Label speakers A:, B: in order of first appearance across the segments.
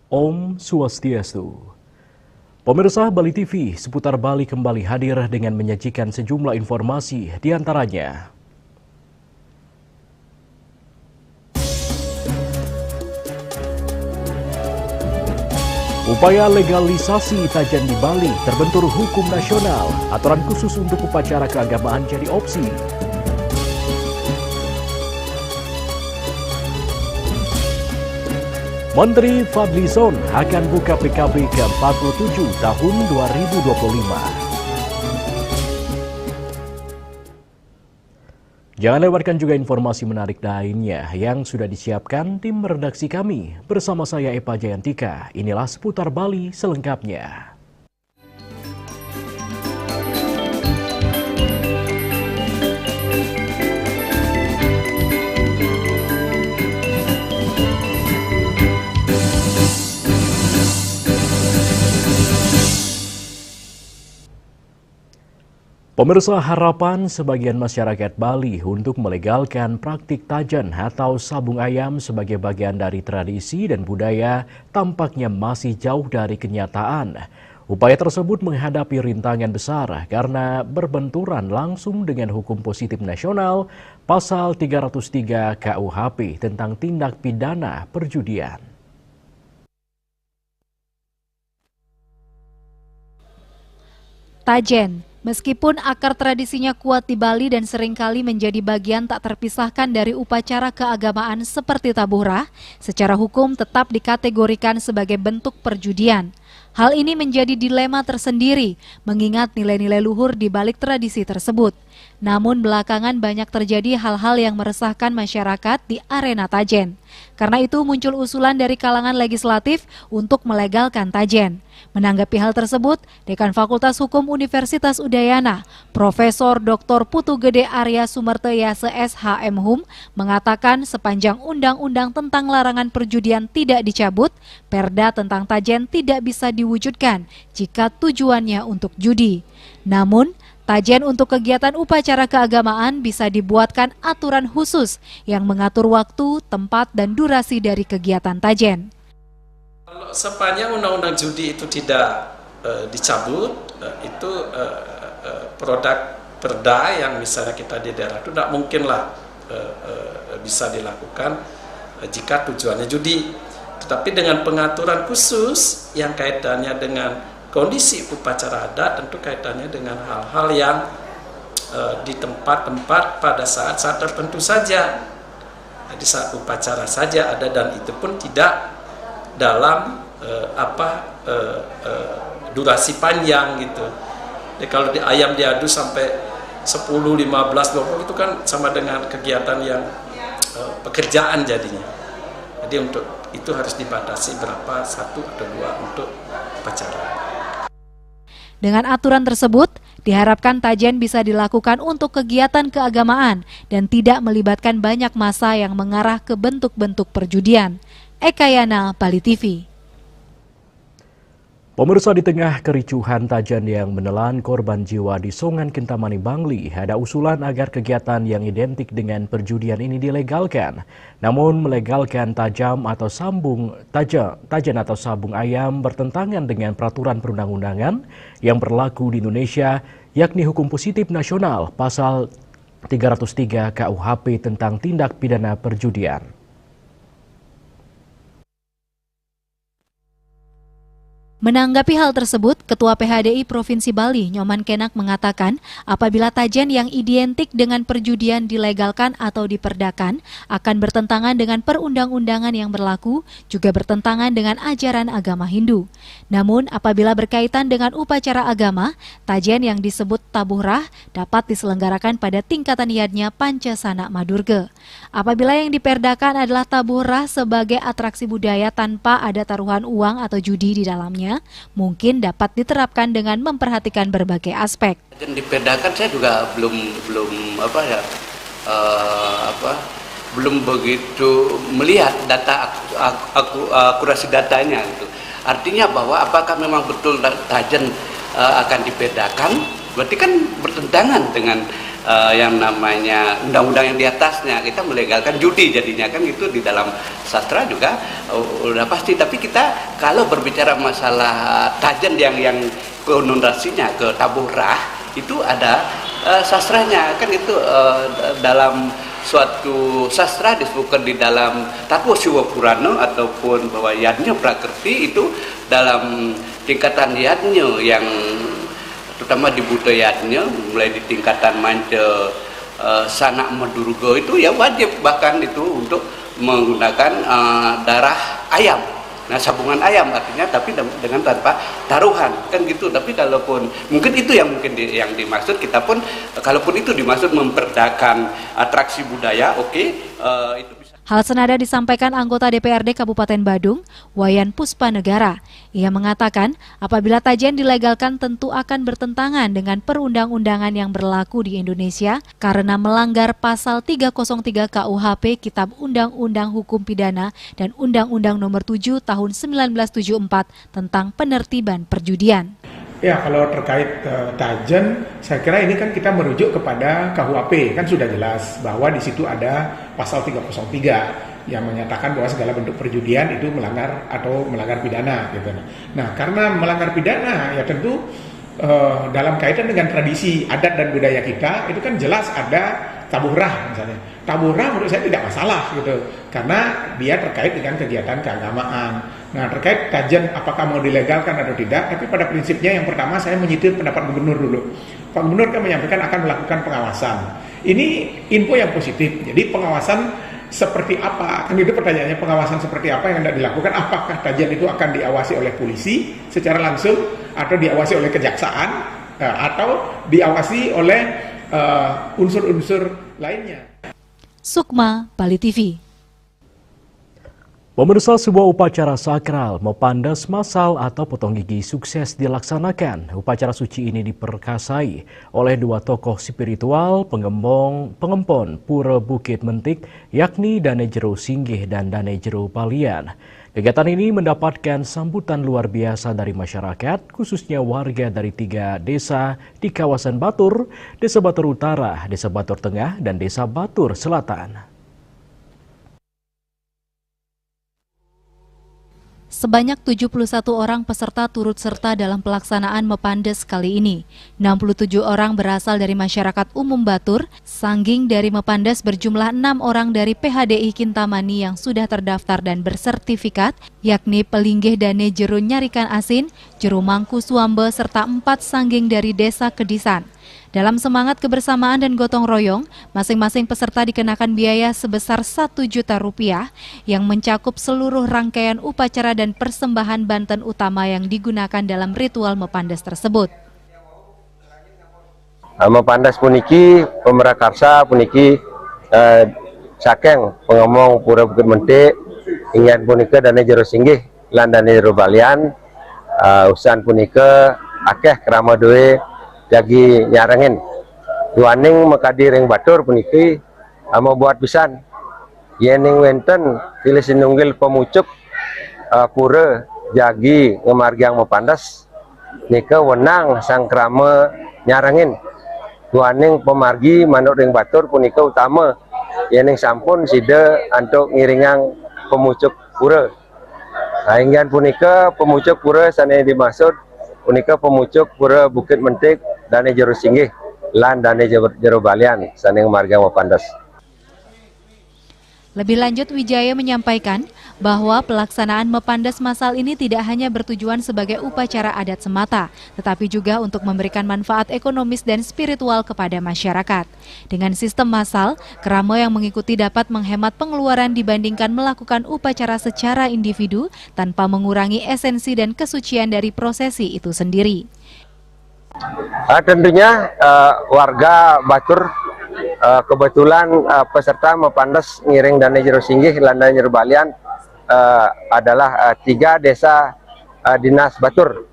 A: Om Swastiastu. Pemirsa Bali TV seputar Bali kembali hadir dengan menyajikan sejumlah informasi di antaranya. Upaya legalisasi Tajan di Bali terbentur hukum nasional, aturan khusus untuk upacara keagamaan jadi opsi. Menteri Fadlizon akan buka PKB ke-47 tahun 2025. Jangan lewatkan juga informasi menarik lainnya yang sudah disiapkan tim redaksi kami. Bersama saya Epa Jayantika, inilah seputar Bali selengkapnya. Pemirsa, harapan sebagian masyarakat Bali untuk melegalkan praktik tajan atau sabung ayam sebagai bagian dari tradisi dan budaya tampaknya masih jauh dari kenyataan. Upaya tersebut menghadapi rintangan besar karena berbenturan langsung dengan hukum positif nasional pasal 303 KUHP tentang tindak pidana perjudian.
B: Tajen, meskipun akar tradisinya kuat di Bali dan seringkali menjadi bagian tak terpisahkan dari upacara keagamaan seperti tabuhrah, secara hukum tetap dikategorikan sebagai bentuk perjudian. Hal ini menjadi dilema tersendiri, mengingat nilai-nilai luhur di balik tradisi tersebut. Namun belakangan banyak terjadi hal-hal yang meresahkan masyarakat di arena tajen. Karena itu muncul usulan dari kalangan legislatif untuk melegalkan tajen. Menanggapi hal tersebut, Dekan Fakultas Hukum Universitas Udayana, Profesor Dr. Putu Gede Arya Sumerteya SHM Hum, mengatakan sepanjang undang-undang tentang larangan perjudian tidak dicabut, perda tentang tajen tidak bisa diwujudkan jika tujuannya untuk judi. Namun, tajen untuk kegiatan upacara keagamaan bisa dibuatkan aturan khusus yang mengatur waktu, tempat, dan durasi dari kegiatan tajen.
C: Kalau sepanjang undang-undang judi itu tidak dicabut, itu produk perda yang misalnya kita di daerah itu tidak mungkinlah bisa dilakukan jika tujuannya judi. Tetapi dengan pengaturan khusus yang kaitannya dengan kondisi upacara adat, tentu kaitannya dengan hal-hal yang di tempat-tempat pada saat-saat tertentu saja. Jadi saat upacara saja ada, dan itu pun tidak dalam durasi panjang gitu. Jadi kalau di ayam diadu sampai 10, 15, 20 itu kan sama dengan kegiatan yang pekerjaan jadinya. Jadi untuk itu harus dibatasi berapa, 1 atau 2 untuk upacara.
B: Dengan aturan tersebut, diharapkan tajen bisa dilakukan untuk kegiatan keagamaan dan tidak melibatkan banyak massa yang mengarah ke bentuk-bentuk perjudian. Eka Yana, Bali TV.
A: Pemirsa, di tengah kericuhan tajan yang menelan korban jiwa di Songan Kintamani Bangli, ada usulan agar kegiatan yang identik dengan perjudian ini dilegalkan. Namun melegalkan tajan atau sabung ayam bertentangan dengan peraturan perundang-undangan yang berlaku di Indonesia, yakni hukum positif nasional pasal 303 KUHP tentang tindak pidana perjudian.
B: Menanggapi hal tersebut, Ketua PHDI Provinsi Bali, Nyoman Kenak, mengatakan apabila tajen yang identik dengan perjudian dilegalkan atau diperdakan akan bertentangan dengan perundang-undangan yang berlaku, juga bertentangan dengan ajaran agama Hindu. Namun apabila berkaitan dengan upacara agama, tajen yang disebut tabuhrah dapat diselenggarakan pada tingkatan yadnya Pancasana Madurga. Apabila yang diperdakan adalah tabuhrah sebagai atraksi budaya tanpa ada taruhan uang atau judi di dalamnya, mungkin dapat diterapkan dengan memperhatikan berbagai aspek.
D: Dan diperdakan saya juga belum begitu melihat data akurasi datanya gitu. Artinya bahwa apakah memang betul tajen akan diperdakan, berarti kan bertentangan dengan yang namanya undang-undang yang di atasnya, kita melegalkan judi jadinya kan itu di dalam sastra juga udah pasti. Tapi kita kalau berbicara masalah tajen yang konotasinya ke taburah itu ada sastranya kan itu dalam suatu sastra disebutkan di dalam Tapu Siwa Purana ataupun bahwa yadnya prakerti itu dalam tingkatan yadnya yang terutama di budayanya mulai di tingkatan manca sanak madurga itu ya wajib bahkan itu untuk menggunakan darah ayam. Nah, sabungan ayam artinya tapi dengan tanpa taruhan kan gitu. Tapi kalaupun mungkin itu yang yang dimaksud, kita pun kalaupun itu dimaksud memperdakan atraksi budaya, itu bisa.
B: Hal senada disampaikan anggota DPRD Kabupaten Badung, Wayan Puspanegara. Ia mengatakan apabila tajen dilegalkan tentu akan bertentangan dengan perundang-undangan yang berlaku di Indonesia karena melanggar pasal 303 KUHP Kitab Undang-Undang Hukum Pidana dan Undang-Undang Nomor 7 Tahun 1974 tentang penertiban perjudian.
E: Ya, kalau terkait tajen, saya kira ini kan kita merujuk kepada KUHP, kan sudah jelas bahwa di situ ada pasal 303 yang menyatakan bahwa segala bentuk perjudian itu melanggar atau melanggar pidana gitu. Nah, karena melanggar pidana ya tentu dalam kaitan dengan tradisi adat dan budaya kita itu kan jelas ada taburah misalnya. Taburah menurut saya tidak masalah gitu, karena dia terkait dengan kegiatan keagamaan. Nah, terkait tajen apakah mau dilegalkan atau tidak, tapi pada prinsipnya yang pertama saya menyitir pendapat gubernur dulu. Pak Gubernur kan menyampaikan akan melakukan pengawasan. Ini info yang positif. Jadi pengawasan seperti apa? Kan itu pertanyaannya, pengawasan seperti apa yang hendak dilakukan? Apakah tajen itu akan diawasi oleh polisi secara langsung atau diawasi oleh kejaksaan atau diawasi oleh unsur-unsur lainnya?
B: Sukma, Bali TV.
A: Pemirsa, sebuah upacara sakral mepandas masal atau potong gigi sukses dilaksanakan. Upacara suci ini diperkasai oleh dua tokoh spiritual pengempon Pura Bukit Mentik, yakni Dane Jero Singgih dan Dane Jero Balian. Kegiatan ini mendapatkan sambutan luar biasa dari masyarakat, khususnya warga dari 3 desa di kawasan Batur, Desa Batur Utara, Desa Batur Tengah, dan Desa Batur Selatan.
B: Sebanyak 71 orang peserta turut serta dalam pelaksanaan Mepandes kali ini. 67 orang berasal dari masyarakat umum Batur, sangging dari Mepandes berjumlah 6 orang dari PHDI Kintamani yang sudah terdaftar dan bersertifikat, yakni Pelinggih Dane Jero Nyarikan Asin, Jero Mangku Suambe, serta 4 sangging dari Desa Kedisan. Dalam semangat kebersamaan dan gotong royong, masing-masing peserta dikenakan biaya sebesar Rp1 juta yang mencakup seluruh rangkaian upacara dan persembahan banten utama yang digunakan dalam ritual Mepandes tersebut.
F: Mepandes puniki pemerakarsa puniki sakeng pengomong Pura Bukit Mentik, ingat punika Dane Jero Singgih lan Dane Jero Balian, usan punika akeh kerama doe jagi nyarengin duaning makadi ring batur puniki mau buat pisan yening wenten pilih sinunggil pemucuk pura jagi ngemargiang Mepandes nika wenang sang krama nyarengin duaning pemargi manuk ring batur punika utama yening sampun sida antuk ngiringang pemucuk pura. Inggan punika pemucuk pura sana dimaksud punika pemucuk Pura Bukit Mentik Dane Jero Singgih lan Dane Jero Balian saning marga Mepandes.
B: Lebih lanjut, Wijaya menyampaikan bahwa pelaksanaan Mepandes masal ini tidak hanya bertujuan sebagai upacara adat semata, tetapi juga untuk memberikan manfaat ekonomis dan spiritual kepada masyarakat. Dengan sistem masal, kerama yang mengikuti dapat menghemat pengeluaran dibandingkan melakukan upacara secara individu tanpa mengurangi esensi dan kesucian dari prosesi itu sendiri.
F: Tentunya warga Batur kebetulan peserta Mepandes ngiring Dane Jero Singgih lan Dane Jero Balian adalah 3 desa dinas Batur.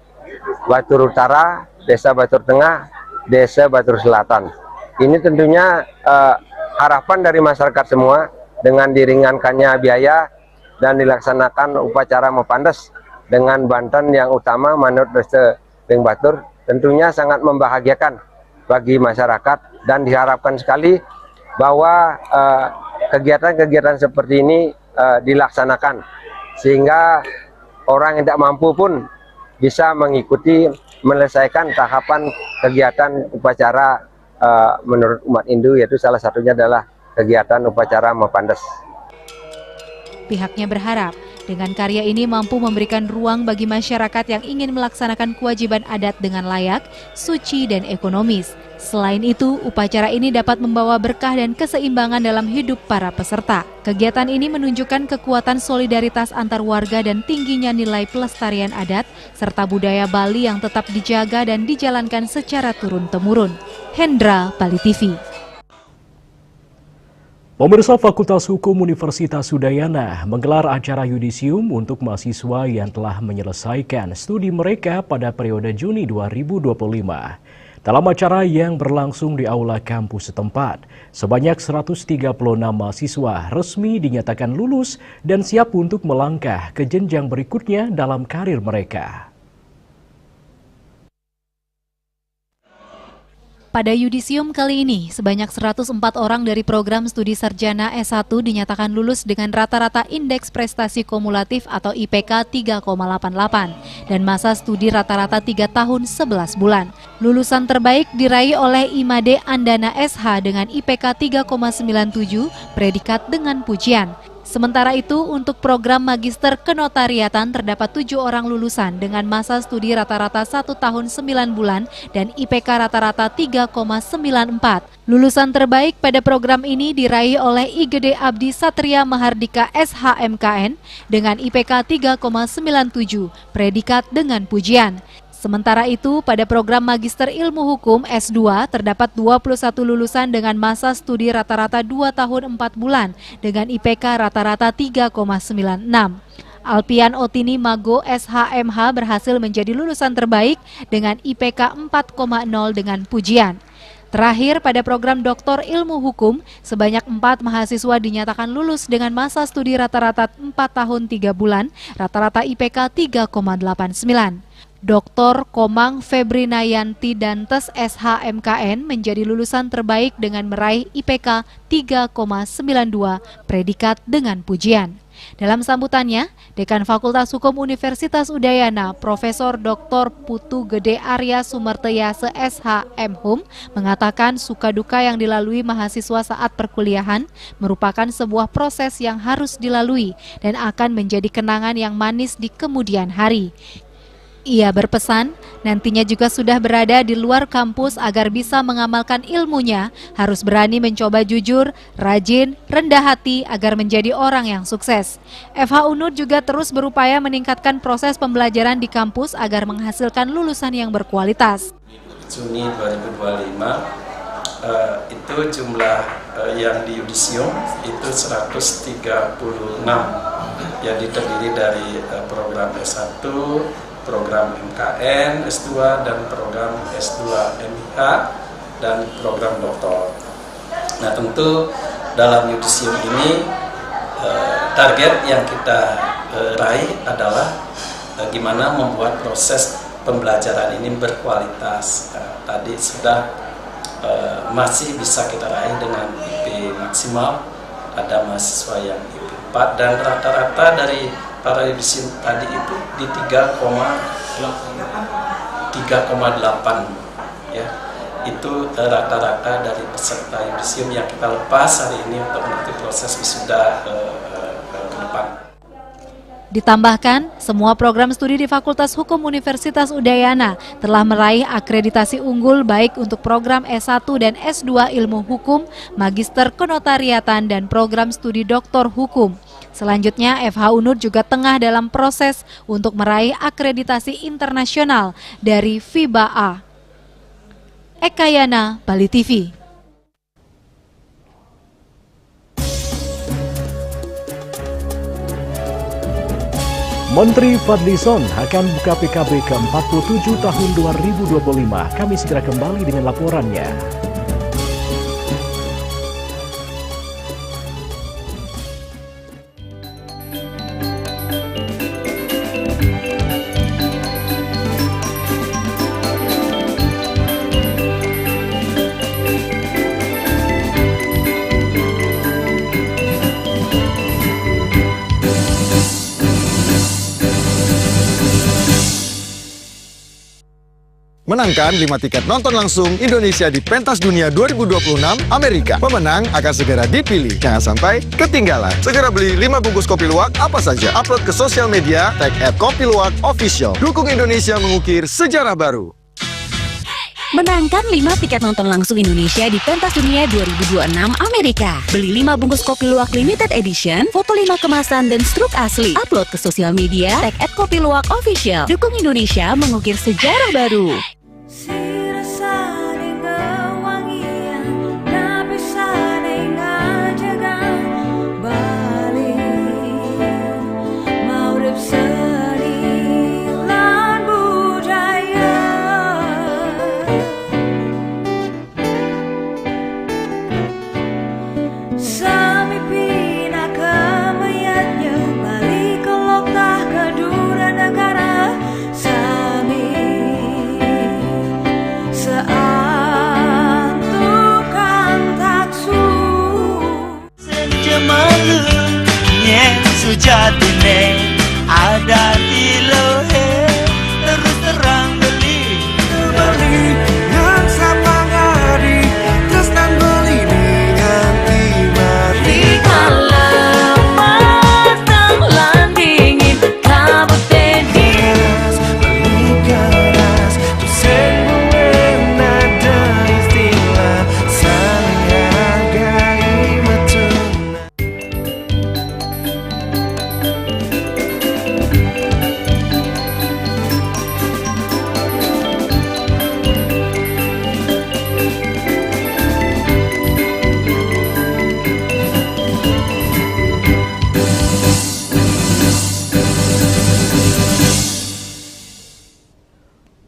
F: Batur Utara, Desa Batur Tengah, Desa Batur Selatan. Ini tentunya harapan dari masyarakat semua dengan diringankannya biaya dan dilaksanakan upacara Mepandes dengan banten yang utama manut Desa Ring Batur tentunya sangat membahagiakan bagi masyarakat dan diharapkan sekali bahwa kegiatan-kegiatan seperti ini dilaksanakan sehingga orang yang tidak mampu pun bisa mengikuti menyelesaikan tahapan kegiatan upacara menurut umat Hindu, yaitu salah satunya adalah kegiatan upacara Mapandas.
B: Pihaknya berharap dengan karya ini mampu memberikan ruang bagi masyarakat yang ingin melaksanakan kewajiban adat dengan layak, suci, dan ekonomis. Selain itu, upacara ini dapat membawa berkah dan keseimbangan dalam hidup para peserta. Kegiatan ini menunjukkan kekuatan solidaritas antar warga dan tingginya nilai pelestarian adat, serta budaya Bali yang tetap dijaga dan dijalankan secara turun-temurun. Hendra, Bali TV.
A: Pemirsa, Fakultas Hukum Universitas Udayana menggelar acara yudisium untuk mahasiswa yang telah menyelesaikan studi mereka pada periode Juni 2025. Dalam acara yang berlangsung di aula kampus setempat, sebanyak 136 mahasiswa resmi dinyatakan lulus dan siap untuk melangkah ke jenjang berikutnya dalam karir mereka.
B: Pada yudisium kali ini, sebanyak 104 orang dari program studi sarjana S1 dinyatakan lulus dengan rata-rata indeks prestasi kumulatif atau IPK 3,88 dan masa studi rata-rata 3 tahun 11 bulan. Lulusan terbaik diraih oleh Imade Andana SH dengan IPK 3,97, predikat dengan pujian. Sementara itu, untuk program Magister Kenotariatan terdapat 7 orang lulusan dengan masa studi rata-rata 1 tahun 9 bulan dan IPK rata-rata 3,94. Lulusan terbaik pada program ini diraih oleh IGD Abdi Satria Mahardika SHMKN dengan IPK 3,97, predikat dengan pujian. Sementara itu, pada program Magister Ilmu Hukum S2 terdapat 21 lulusan dengan masa studi rata-rata 2 tahun 4 bulan dengan IPK rata-rata 3,96. Alpian Otini Mago SHMH berhasil menjadi lulusan terbaik dengan IPK 4,0 dengan pujian. Terakhir, pada program Doktor Ilmu Hukum, sebanyak 4 mahasiswa dinyatakan lulus dengan masa studi rata-rata 4 tahun 3 bulan, rata-rata IPK 3,89. Dr. Komang Febrinayanti Dantes SHMKN menjadi lulusan terbaik dengan meraih IPK 3,92, predikat dengan pujian. Dalam sambutannya, Dekan Fakultas Hukum Universitas Udayana, Profesor Dr. Putu Gede Arya Sumerteyase SHM Hum, mengatakan suka duka yang dilalui mahasiswa saat perkuliahan merupakan sebuah proses yang harus dilalui dan akan menjadi kenangan yang manis di kemudian hari. Ia berpesan, nantinya juga sudah berada di luar kampus agar bisa mengamalkan ilmunya, harus berani mencoba jujur, rajin, rendah hati agar menjadi orang yang sukses. FH Unur juga terus berupaya meningkatkan proses pembelajaran di kampus agar menghasilkan lulusan yang berkualitas.
C: Juni 2025 itu jumlah yang di yudisium itu 136 yang terdiri dari program S1, program MKN, S2, dan program S2 MIH, dan program doktor. Nah, tentu dalam yudisium ini target yang kita raih adalah bagaimana membuat proses pembelajaran ini berkualitas. Tadi sudah masih bisa kita raih dengan IP maksimal, ada mahasiswa yang IP 4, dan rata-rata dari para yudisium tadi itu di 3,8 ya. Itu rata-rata dari peserta yudisium yang kita lepas hari ini untuk mengikuti proses wisuda ke depan.
B: Ditambahkan, semua program studi di Fakultas Hukum Universitas Udayana telah meraih akreditasi unggul baik untuk program S1 dan S2 Ilmu Hukum, Magister Kenotariatan, dan program studi Doktor Hukum. Selanjutnya, FH Unur juga tengah dalam proses untuk meraih akreditasi internasional dari FIBA-A. Ekayana, Bali TV.
A: Menteri Fadlizon akan buka PKB ke-47 tahun 2025. Kami segera kembali dengan laporannya.
G: Menangkan 5 tiket nonton langsung Indonesia di Pentas Dunia 2026 Amerika. Pemenang akan segera dipilih. Jangan sampai ketinggalan. Segera beli 5 bungkus kopi luwak apa saja. Upload ke sosial media, tag @kopiluwakofficial. Dukung Indonesia mengukir sejarah baru.
H: Menangkan 5 tiket nonton langsung Indonesia di Pentas Dunia 2026 Amerika. Beli 5 bungkus kopi luwak limited edition, foto 5 kemasan dan struk asli. Upload ke sosial media, tag @kopiluwakofficial. Dukung Indonesia mengukir sejarah baru.
I: Sejatine ada di lohe terus terang beli yang sama ngari terus dan beli nganti mati
H: Kalau matang lan dingin kabut tenis
I: beli keras tusen buena ada istilah saling hargai matuna.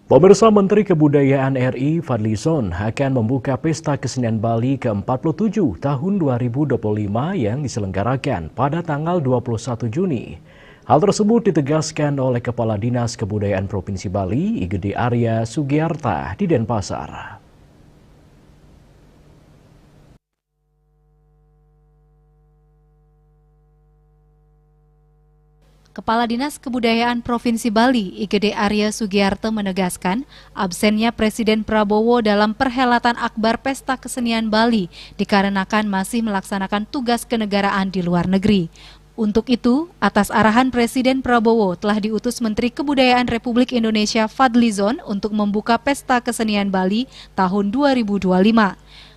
A: Pemirsa, Menteri Kebudayaan RI Fadlizon akan membuka Pesta Kesenian Bali ke-47 tahun 2025 yang diselenggarakan pada tanggal 21 Juni. Hal tersebut ditegaskan oleh Kepala Dinas Kebudayaan Provinsi Bali, Igede Arya Sugiarta di Denpasar.
B: Kepala Dinas Kebudayaan Provinsi Bali, Igede Arya Sugiarto menegaskan, absennya Presiden Prabowo dalam perhelatan akbar Pesta Kesenian Bali dikarenakan masih melaksanakan tugas kenegaraan di luar negeri. Untuk itu, atas arahan Presiden Prabowo telah diutus Menteri Kebudayaan Republik Indonesia Fadlizon untuk membuka Pesta Kesenian Bali tahun 2025.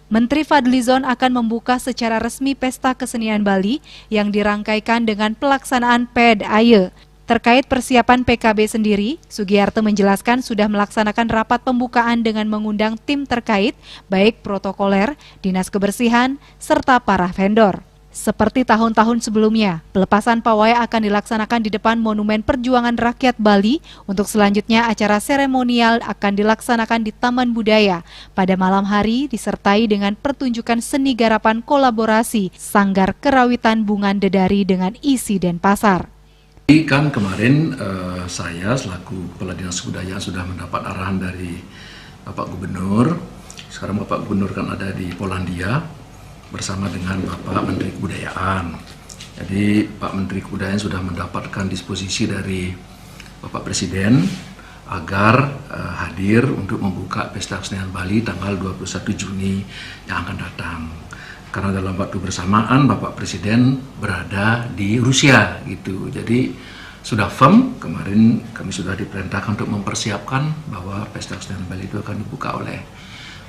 B: Menteri Fadlizon akan membuka secara resmi Pesta Kesenian Bali yang dirangkaikan dengan pelaksanaan PED-AYE. Terkait persiapan PKB sendiri, Sugiarto menjelaskan sudah melaksanakan rapat pembukaan dengan mengundang tim terkait, baik protokoler, dinas kebersihan, serta para vendor. Seperti tahun-tahun sebelumnya, pelepasan pawai akan dilaksanakan di depan Monumen Perjuangan Rakyat Bali. Untuk selanjutnya, acara seremonial akan dilaksanakan di Taman Budaya. Pada malam hari, disertai dengan pertunjukan seni garapan kolaborasi Sanggar Kerawitan Bungan Dedari dengan ISI Denpasar.
J: Kan kemarin saya selaku Kepala Dinas Kebudayaan sudah mendapat arahan dari Bapak Gubernur. Sekarang Bapak Gubernur kan ada di Polandia bersama dengan Bapak Menteri Kebudayaan. Jadi Pak Menteri Kebudayaan sudah mendapatkan disposisi dari Bapak Presiden agar hadir untuk membuka Pesta Kesenian Bali tanggal 21 Juni yang akan datang. Karena dalam waktu bersamaan Bapak Presiden berada di Rusia gitu. Jadi sudah firm, kemarin kami sudah diperintahkan untuk mempersiapkan bahwa Pesta Kesenian Bali itu akan dibuka oleh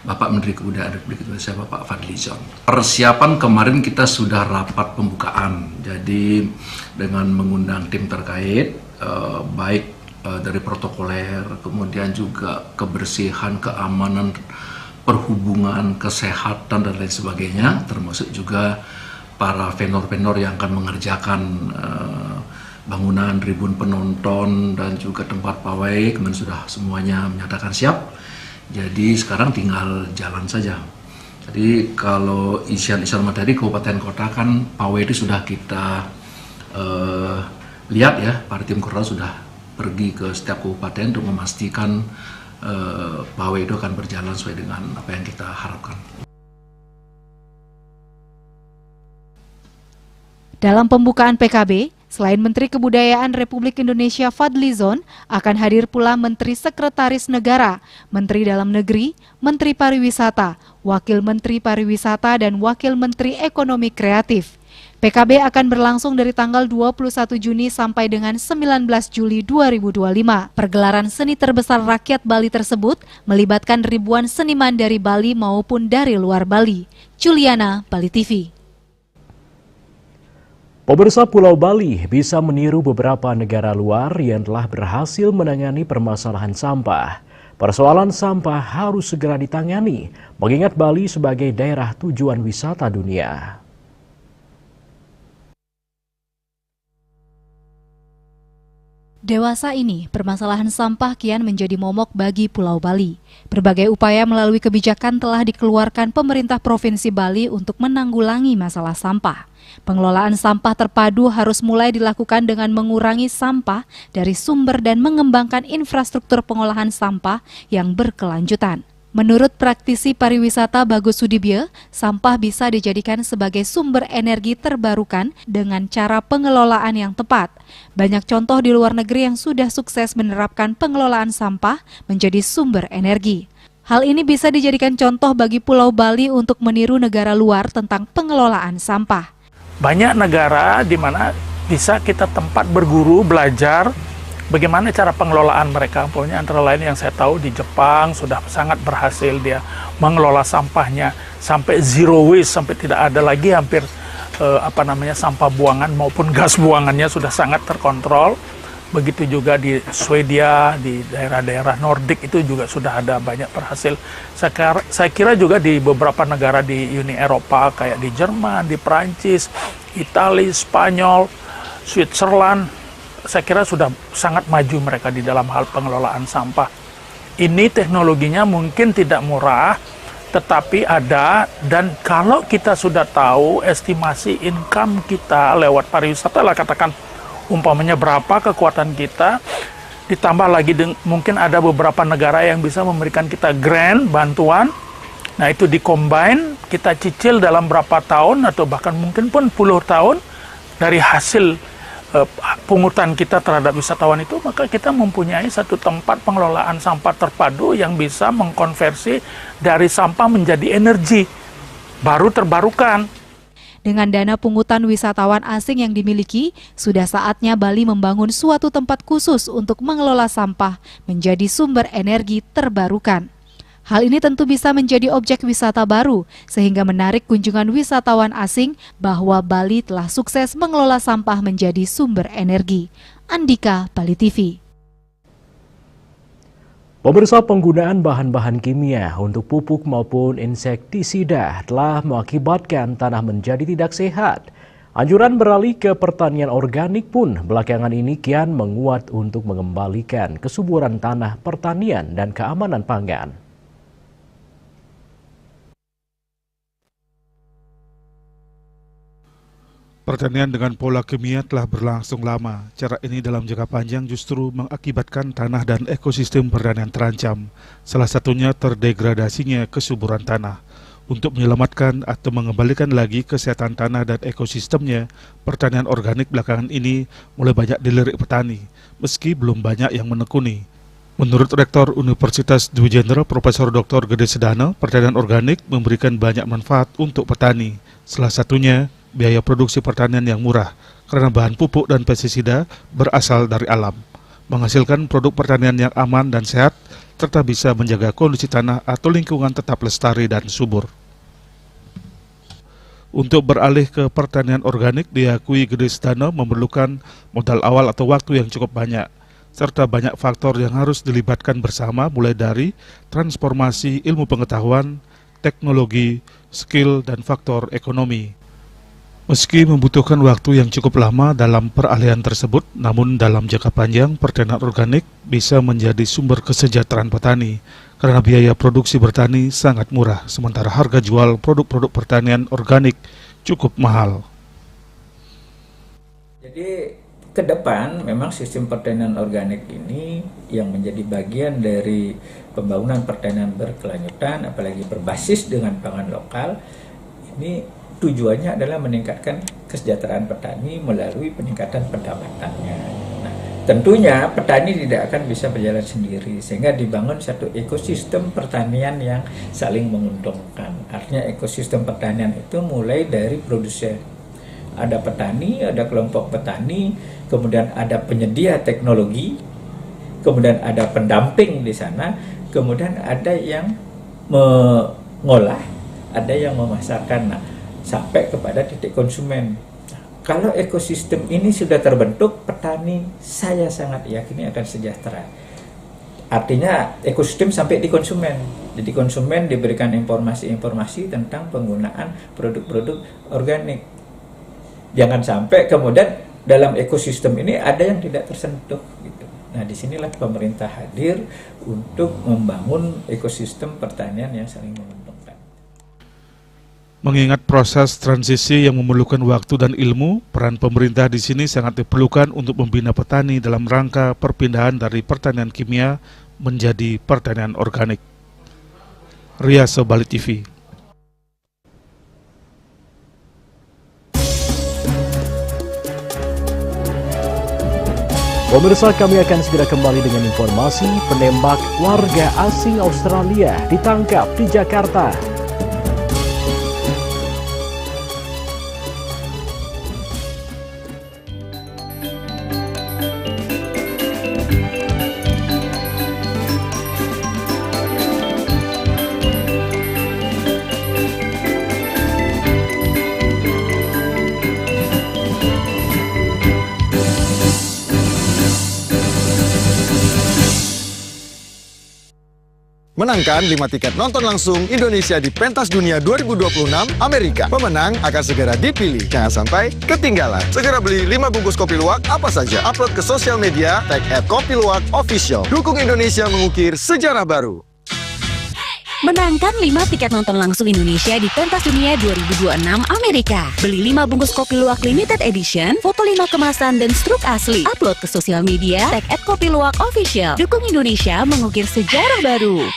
J: Bapak Menteri Kebudayaan Republik Indonesia, Bapak Fadlizon. Persiapan kemarin kita sudah rapat pembukaan, jadi dengan mengundang tim terkait, baik dari protokoler, kemudian juga kebersihan, keamanan, perhubungan, kesehatan, dan lain sebagainya, termasuk juga para vendor-vendor yang akan mengerjakan bangunan, tribun penonton, dan juga tempat pawai, kemudian sudah semuanya menyatakan siap. Jadi sekarang tinggal jalan saja. Jadi kalau isian-isian materi kabupaten kota kan pawai itu sudah kita lihat ya, para tim kota sudah pergi ke setiap kabupaten untuk memastikan pawai itu akan berjalan sesuai dengan apa yang kita harapkan.
B: Dalam pembukaan PKB, Selain Menteri Kebudayaan Republik Indonesia Fadlizon, akan hadir pula Menteri Sekretaris Negara, Menteri Dalam Negeri, Menteri Pariwisata, Wakil Menteri Pariwisata, dan Wakil Menteri Ekonomi Kreatif. PKB akan berlangsung dari tanggal 21 Juni sampai dengan 19 Juli 2025. Pergelaran seni terbesar rakyat Bali tersebut melibatkan ribuan seniman dari Bali maupun dari luar Bali. Juliana, Bali TV.
A: Pemirsa, Pulau Bali bisa meniru beberapa negara luar yang telah berhasil menangani permasalahan sampah. Persoalan sampah harus segera ditangani, mengingat Bali sebagai daerah tujuan wisata dunia.
B: Dewasa ini, permasalahan sampah kian menjadi momok bagi Pulau Bali. Berbagai upaya melalui kebijakan telah dikeluarkan pemerintah Provinsi Bali untuk menanggulangi masalah sampah. Pengelolaan sampah terpadu harus mulai dilakukan dengan mengurangi sampah dari sumber dan mengembangkan infrastruktur pengolahan sampah yang berkelanjutan. Menurut praktisi pariwisata Bagus Sudibyo, sampah bisa dijadikan sebagai sumber energi terbarukan dengan cara pengelolaan yang tepat. Banyak contoh di luar negeri yang sudah sukses menerapkan pengelolaan sampah menjadi sumber energi. Hal ini bisa dijadikan contoh bagi Pulau Bali untuk meniru negara luar tentang pengelolaan sampah.
K: Banyak negara di mana bisa kita tempat berguru, belajar bagaimana cara pengelolaan mereka. Pokoknya antara lain yang saya tahu di Jepang sudah sangat berhasil dia mengelola sampahnya sampai zero waste, sampai tidak ada lagi hampir sampah buangan maupun gas buangannya sudah sangat terkontrol. Begitu juga di Swedia, di daerah-daerah Nordik itu juga sudah ada banyak berhasil. Saya kira juga di beberapa negara di Uni Eropa kayak di Jerman, di Prancis, Italia, Spanyol, Switzerland, saya kira sudah sangat maju mereka di dalam hal pengelolaan sampah. Ini teknologinya mungkin tidak murah, tetapi ada, dan kalau kita sudah tahu estimasi income kita lewat pariwisata lah, katakan umpamanya berapa kekuatan kita, ditambah lagi mungkin ada beberapa negara yang bisa memberikan kita grant, bantuan. Nah itu di-combine, kita cicil dalam berapa tahun atau bahkan mungkin pun puluh tahun dari hasil pungutan kita terhadap wisatawan itu, maka kita mempunyai satu tempat pengelolaan sampah terpadu yang bisa mengkonversi dari sampah menjadi energi baru terbarukan.
B: Dengan dana pungutan wisatawan asing yang dimiliki, sudah saatnya Bali membangun suatu tempat khusus untuk mengelola sampah menjadi sumber energi terbarukan. Hal ini tentu bisa menjadi objek wisata baru, sehingga menarik kunjungan wisatawan asing bahwa Bali telah sukses mengelola sampah menjadi sumber energi. Andika, Bali TV.
A: Pemirsa, penggunaan bahan-bahan kimia untuk pupuk maupun insektisida telah mengakibatkan tanah menjadi tidak sehat. Anjuran beralih ke pertanian organik pun belakangan ini kian menguat untuk mengembalikan kesuburan tanah pertanian dan keamanan pangan.
L: Pertanian dengan pola kimia telah berlangsung lama. Cara ini dalam jangka panjang justru mengakibatkan tanah dan ekosistem pertanian terancam. Salah satunya terdegradasinya kesuburan tanah. Untuk menyelamatkan atau mengembalikan lagi kesehatan tanah dan ekosistemnya, pertanian organik belakangan ini mulai banyak dilirik petani, meski belum banyak yang menekuni. Menurut Rektor Universitas Dwi Jenderal Profesor Dr. Gede Sedana, pertanian organik memberikan banyak manfaat untuk petani. Salah satunya biaya produksi pertanian yang murah karena bahan pupuk dan pestisida berasal dari alam, menghasilkan produk pertanian yang aman dan sehat, serta bisa menjaga kondisi tanah atau lingkungan tetap lestari dan subur. Untuk beralih ke pertanian organik, diakui Gede Sedana memerlukan modal awal atau waktu yang cukup banyak, serta banyak faktor yang harus dilibatkan bersama, mulai dari transformasi ilmu pengetahuan, teknologi, skill, dan faktor ekonomi. Meski membutuhkan waktu yang cukup lama dalam peralihan tersebut, namun dalam jangka panjang pertanian organik bisa menjadi sumber kesejahteraan petani karena biaya produksi bertani sangat murah, sementara harga jual produk-produk pertanian organik cukup mahal.
M: Jadi ke depan memang sistem pertanian organik ini yang menjadi bagian dari pembangunan pertanian berkelanjutan, apalagi berbasis dengan pangan lokal, ini tujuannya adalah meningkatkan kesejahteraan petani melalui peningkatan pendapatannya. Nah, tentunya petani tidak akan bisa berjalan sendiri, sehingga dibangun satu ekosistem pertanian yang saling menguntungkan. Artinya ekosistem pertanian itu mulai dari produsen. Ada petani, ada kelompok petani, kemudian ada penyedia teknologi, kemudian ada pendamping di sana, kemudian ada yang mengolah, ada yang memasarkan. Nah, sampai kepada titik konsumen. Kalau ekosistem ini sudah terbentuk, petani saya sangat yakini akan sejahtera. Artinya ekosistem sampai di konsumen. Jadi konsumen diberikan informasi-informasi tentang penggunaan produk-produk organik. Jangan sampai kemudian dalam ekosistem ini ada yang tidak tersentuh gitu. Nah, disinilah pemerintah hadir untuk membangun ekosistem pertanian yang saling menguntungkan.
L: Mengingat proses transisi yang memerlukan waktu dan ilmu, peran pemerintah di sini sangat diperlukan untuk membina petani dalam rangka perpindahan dari pertanian kimia menjadi pertanian organik. Riyaso Bali TV.
A: Pemirsa, kami akan segera kembali dengan informasi penembak warga asing Australia ditangkap di Jakarta.
G: Menangkan 5 tiket nonton langsung Indonesia di Pentas Dunia 2026 Amerika. Pemenang akan segera dipilih. Jangan sampai ketinggalan. Segera beli 5 bungkus kopi luwak apa saja. Upload ke sosial media, tag @kopiluwakofficial. Dukung Indonesia mengukir sejarah baru.
H: Menangkan 5 tiket nonton langsung Indonesia di Pentas Dunia 2026 Amerika. Beli 5 bungkus kopi luwak limited edition, foto 5 kemasan dan struk asli. Upload ke sosial media, tag @kopiluwakofficial. Dukung Indonesia mengukir sejarah baru.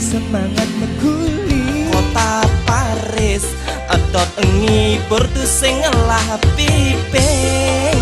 I: Semangat mengkuli kota Paris otot ngibur tu sing ngelah pipes.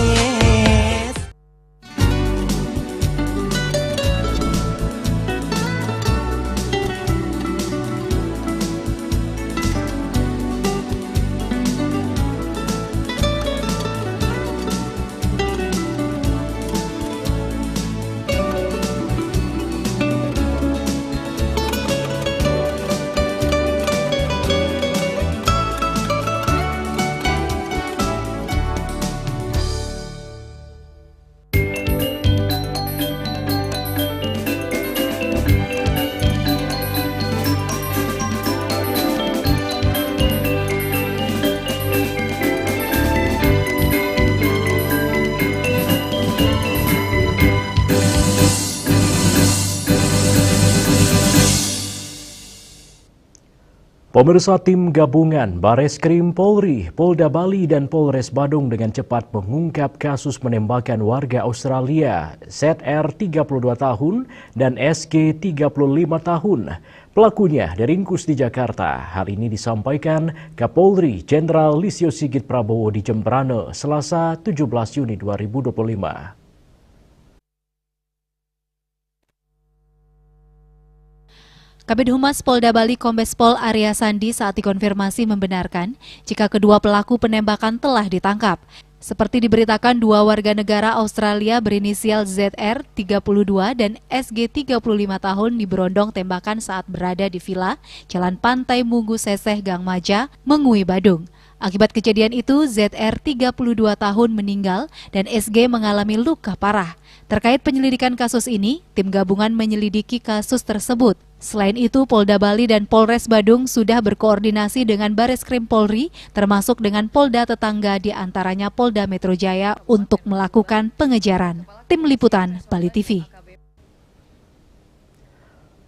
A: Pemirsa, tim gabungan Bareskrim Polri, Polda Bali dan Polres Badung dengan cepat mengungkap kasus penembakan warga Australia ZR 32 tahun dan SG 35 tahun. Pelakunya diringkus di Jakarta. Hal ini disampaikan Kapolri Jenderal Listio Sigit Prabowo di Jemberana, Selasa 17 Juni 2025.
B: Kabid Humas Polda Bali Kombes Pol Arya Sandi saat dikonfirmasi membenarkan jika kedua pelaku penembakan telah ditangkap. Seperti diberitakan, 2 warga negara Australia berinisial ZR 32 dan SG 35 tahun diberondong tembakan saat berada di villa Jalan Pantai Mugu Seseh Gang Maja, Mengui, Badung. Akibat kejadian itu, ZR 32 tahun meninggal dan SG mengalami luka parah. Terkait penyelidikan kasus ini, tim gabungan menyelidiki kasus tersebut. Selain itu, Polda Bali dan Polres Badung sudah berkoordinasi dengan Bareskrim Polri, termasuk dengan Polda tetangga di antaranya Polda Metro Jaya untuk melakukan pengejaran. Tim Liputan Bali TV.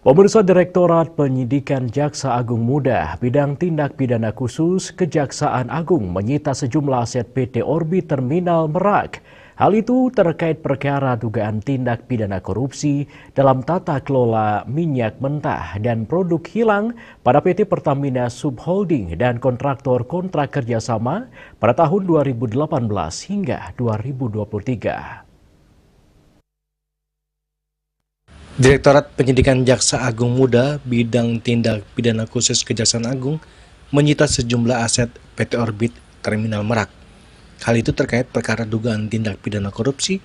A: Pemirsa, Direktorat Penyidikan Jaksa Agung Muda Bidang Tindak Pidana Khusus Kejaksaan Agung menyita sejumlah aset PT Orbit Terminal Merak. Hal itu terkait perkara dugaan tindak pidana korupsi dalam tata kelola minyak mentah dan produk hilang pada PT Pertamina Subholding dan kontraktor kontrak kerjasama pada tahun 2018 hingga 2023.
N: Direktorat Penyidikan Jaksa Agung Muda Bidang Tindak Pidana Khusus Kejaksaan Agung menyita sejumlah aset PT Orbit Terminal Merak. Hal itu terkait perkara dugaan tindak pidana korupsi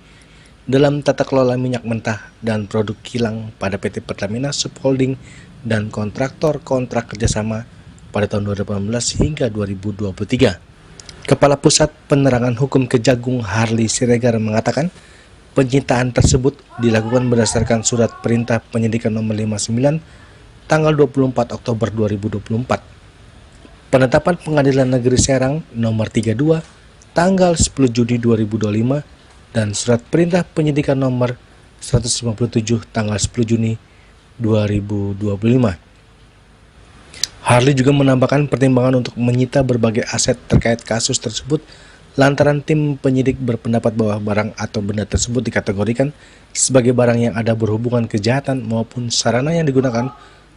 N: dalam tata kelola minyak mentah dan produk hilang pada PT Pertamina Subholding dan kontraktor kontrak kerjasama pada tahun 2018 hingga 2023. Kepala Pusat Penerangan Hukum Kejagung Harli Siregar mengatakan penyitaan tersebut dilakukan berdasarkan surat perintah penyidikan nomor 59 tanggal 24 Oktober 2024. Penetapan Pengadilan Negeri Serang nomor 32 tanggal 10 Juni 2025 dan surat perintah penyidikan nomor 157 tanggal 10 Juni 2025. Harli juga menambahkan pertimbangan untuk menyita berbagai aset terkait kasus tersebut lantaran tim penyidik berpendapat bahwa barang atau benda tersebut dikategorikan sebagai barang yang ada berhubungan kejahatan maupun sarana yang digunakan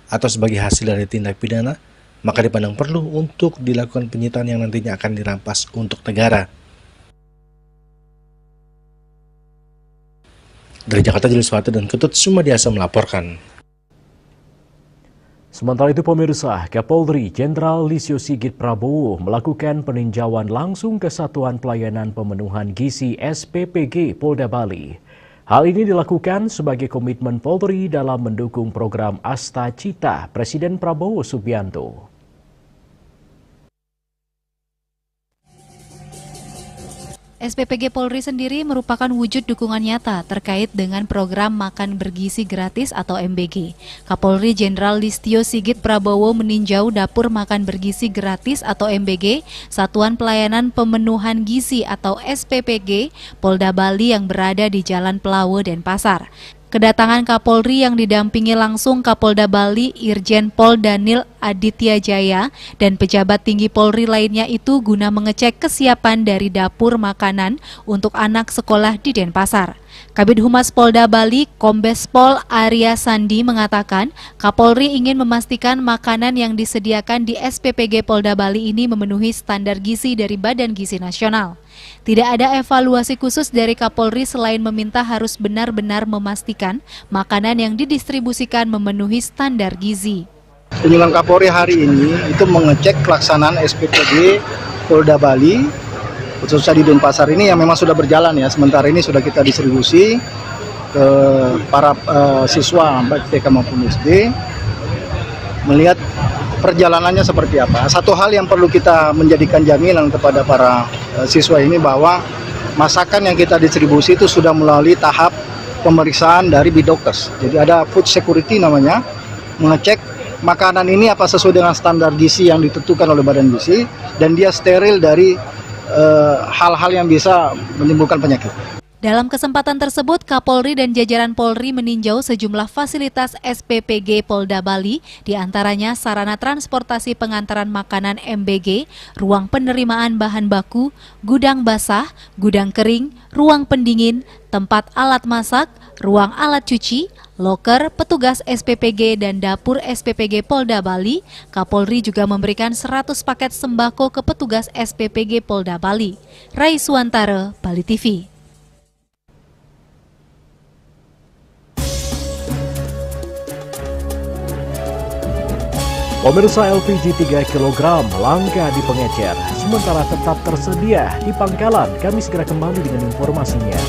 N: atau sebagai hasil dari tindak pidana, maka dipandang perlu untuk dilakukan penyitaan yang nantinya akan dirampas untuk negara. Dari Jakarta, Julius dan Ketut Sumadiasa melaporkan.
A: Sementara itu pemirsa, Kapolri Jenderal Listio Sigit Prabowo melakukan peninjauan langsung ke Satuan Pelayanan Pemenuhan Gizi SPPG Polda Bali. Hal ini dilakukan sebagai komitmen Polri dalam mendukung program Asta Cita Presiden Prabowo Subianto.
B: SPPG Polri sendiri merupakan wujud dukungan nyata terkait dengan program Makan Bergizi Gratis atau MBG. Kapolri Jenderal Listio Sigit Prabowo meninjau dapur makan bergizi gratis atau MBG Satuan Pelayanan Pemenuhan Gizi atau SPPG Polda Bali yang berada di Jalan Pelawe, Denpasar. Kedatangan Kapolri yang didampingi langsung Kapolda Bali Irjen Pol Danil Aditya Jaya dan pejabat tinggi Polri lainnya itu guna mengecek kesiapan dari dapur makanan untuk anak sekolah di Denpasar. Kabid Humas Polda Bali Kombes Pol Arya Sandi mengatakan Kapolri ingin memastikan makanan yang disediakan di SPPG Polda Bali ini memenuhi standar gizi dari Badan Gizi Nasional. Tidak ada evaluasi khusus dari Kapolri selain meminta harus benar-benar memastikan makanan yang didistribusikan memenuhi standar gizi.
O: Kunjungan Kapolri hari ini itu mengecek pelaksanaan SPPG Polda Bali, khususnya di Denpasar ini yang memang sudah berjalan ya. Sementara ini sudah kita distribusi ke para siswa baik TK maupun SD, melihat perjalanannya seperti apa. Satu hal yang perlu kita menjadikan jaminan kepada para siswa ini bahwa masakan yang kita distribusi itu sudah melalui tahap pemeriksaan dari Bidokes. Jadi ada food security namanya, mengecek makanan ini apa sesuai dengan standar gizi yang ditentukan oleh Badan Gizi dan dia steril dari hal-hal yang bisa menimbulkan penyakit.
B: Dalam kesempatan tersebut, Kapolri dan jajaran Polri meninjau sejumlah fasilitas SPPG Polda Bali, diantaranya sarana transportasi pengantaran makanan MBG, ruang penerimaan bahan baku, gudang basah, gudang kering, ruang pendingin, tempat alat masak, ruang alat cuci, loker, petugas SPPG dan dapur SPPG Polda Bali. Kapolri juga memberikan 100 paket sembako ke petugas SPPG Polda Bali. Rai Suantara, Bali TV.
A: Pemirsa, LPG 3 kg langka di pengecer, sementara tetap tersedia di pangkalan. Kami segera kembali dengan informasinya.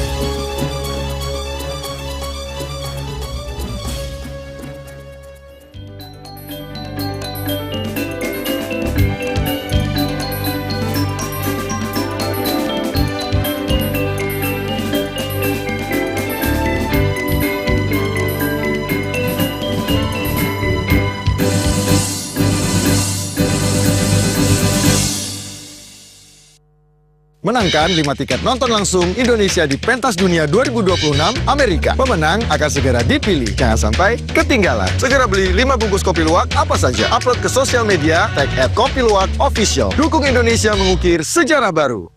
G: Menangkan 5 tiket nonton langsung Indonesia di pentas dunia 2026 Amerika. Pemenang akan segera dipilih. Jangan sampai ketinggalan. Segera beli 5 bungkus kopi luwak apa saja. Upload ke sosial media, tag @kopiluwakofficial. Dukung Indonesia mengukir sejarah baru.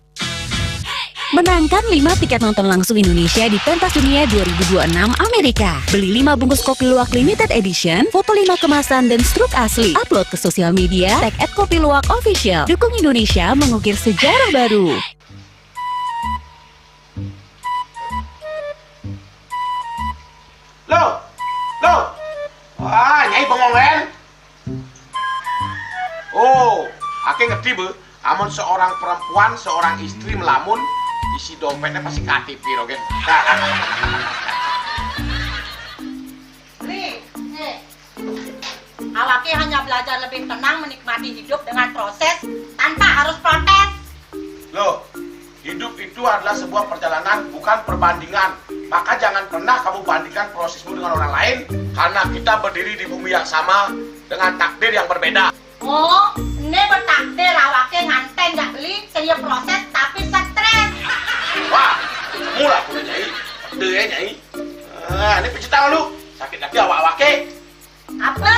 H: Menangkan 5 tiket nonton langsung Indonesia di Pentas Dunia 2026 Amerika. Beli 5 bungkus kopi luwak limited edition, foto 5 kemasan dan struk asli. Upload ke sosial media, tag @kopiluwakofficial. Dukung Indonesia mengukir sejarah baru.
P: Loh, wah, Nyai bengong kan? Oh, ake ngerti be, amun seorang perempuan, seorang istri melamun, isi dompetnya pasti KTP rogen.
Q: Nih, awake hanya belajar lebih tenang menikmati hidup dengan proses tanpa harus protes.
P: Loh, hidup itu adalah sebuah perjalanan, bukan perbandingan. Maka jangan pernah kamu bandingkan prosesmu dengan orang lain, karena kita berdiri di bumi yang sama dengan takdir yang berbeda.
Q: Oh, ini bertakdir awake nganten gak beli, saya proses tapi stres.
P: Wah, mula aku Nyai, pede ya Nyai. Ini pijit tangan lu, sakit kaki awak-awake.
Q: Apa?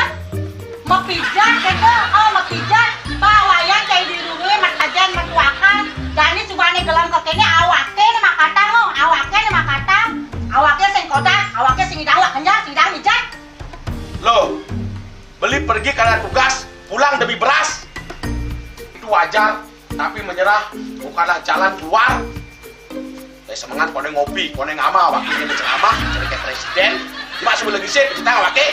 Q: Mau pijat keke? Oh, mau pijat. Bawayan kayak dirungi, matajan, matuakan. Jadi subane gelam kekene awake nih makatang lo, awake nih makatang. Awake sing kodak, awake sing idawak kenyang, sing idawak mijat.
P: Loh, beli pergi karena tugas, pulang demi beras. Itu wajar, tapi menyerah bukanlah jalan keluar. Semangat kone ngopi, kone ngama, wakilnya berceramah, jadi kayak presiden. Cuma sebelum lagi sih, kita awake.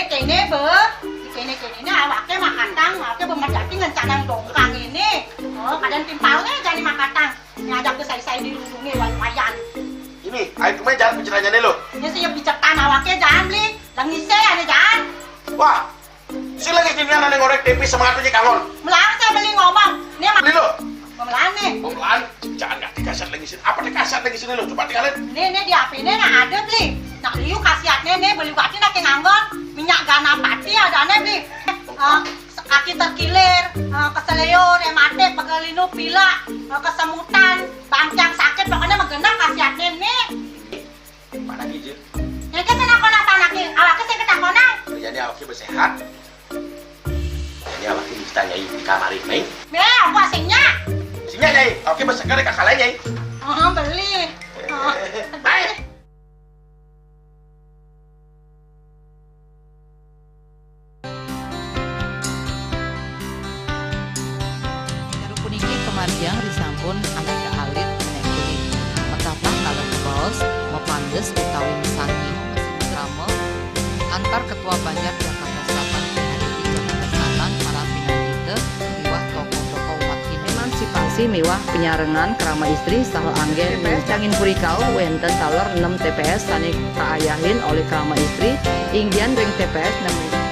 Q: Kene be, kene awake makatang, awake bermajati ngencanang dongkang ini. Oh, kadang timpalnya jadi makatang. Ngajak ke saya dirundungi wayan.
P: Ini, ayo kemana jangan bicaranya nih lo.
Q: Ini saya bicarkan awake jangan beli, langise ane jangan.
P: Wah, si lagi gini ane ngorek tempe semangat aja kangon.
Q: Melang saya beli ngomong. Ini
P: beli lo.
Q: Melang nih.
P: Melang, jangan nggak dikasat lagi sini. Apa dikasat lagi sini lo? Coba tinggalin.
Q: Ini di HP ini nggak ada beli. Nak liu kasihatnya nih beli bati nak nganggon. Minyak gana pati ada nih beli. Kaki terkilir, keseleyor, emate, pegelinu, pila, kesemutan, bancang sakit, pokoknya mengenang kasihatnya nih.
P: Mana gijil?
Q: Ini kan senang-senang panaki, awaknya saya ketak-konang.
P: Jadi awaknya bersehat. Jadi awaknya bisa Nyai di kamar ini.
Q: Aku asingnya.
P: Asingnya Nyai, awaknya bersegar di kakak lain Nyai.
Q: Beli.
P: Baik.
R: Kemarjang disampun anak ke alit menekulit metapah kalau bos mepangges utawi mesangi drama antar ketua Banjar Jakarta Selatan hari di Jakarta Selatan para pinangite miwah tokoh-tokoh umat emansipasi miwah penyarengan kerama istri saha anggen cangin purikau wenten taler 6 TPS sanik kaayahin oleh kerama istri inggian ring TPS namanya.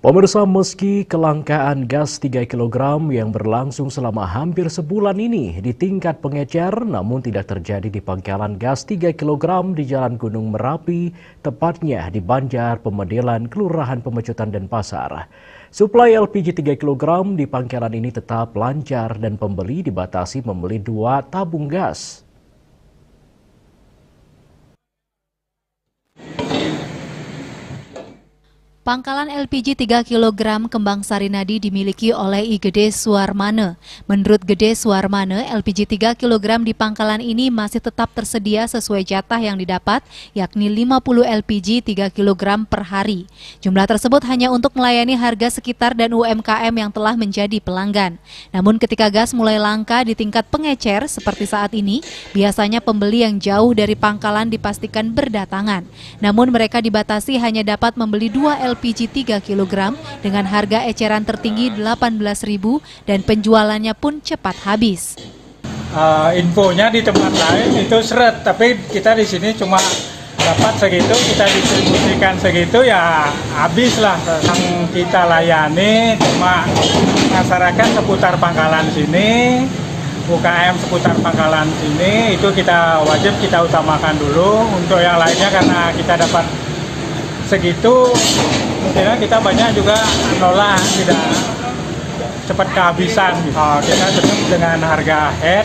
A: Pemirsa, meski kelangkaan gas 3 kg yang berlangsung selama hampir sebulan ini di tingkat pengecer, namun tidak terjadi di pangkalan gas 3 kg di Jalan Gunung Merapi, tepatnya di Banjar, Pemedelan, Kelurahan Pemecutan, Denpasar. Suplai LPG 3 kg di pangkalan ini tetap lancar dan pembeli dibatasi membeli 2 tabung gas.
B: Pangkalan LPG 3 kg Kembang Sarinadi dimiliki oleh I Gede Suarmane. Menurut Gede Suarmane, LPG 3 kg di pangkalan ini masih tetap tersedia sesuai jatah yang didapat, yakni 50 LPG 3 kg per hari. Jumlah tersebut hanya untuk melayani harga sekitar dan UMKM yang telah menjadi pelanggan. Namun ketika gas mulai langka di tingkat pengecer seperti saat ini, biasanya pembeli yang jauh dari pangkalan dipastikan berdatangan. Namun mereka dibatasi hanya dapat membeli 2 LPG LPG 3 kg dengan harga eceran tertinggi Rp18.000 dan penjualannya pun cepat habis.
K: Infonya di tempat lain itu seret, tapi kita di sini cuma dapat segitu, kita distribusikan segitu ya habis lah. Yang kita layani cuma masyarakat seputar Pangkalan sini, UKM seputar Pangkalan sini, itu kita wajib kita utamakan dulu. Untuk yang lainnya karena kita dapat segitu, mungkin kita banyak juga nolak, tidak cepat kehabisan. Kita tetap dengan harga head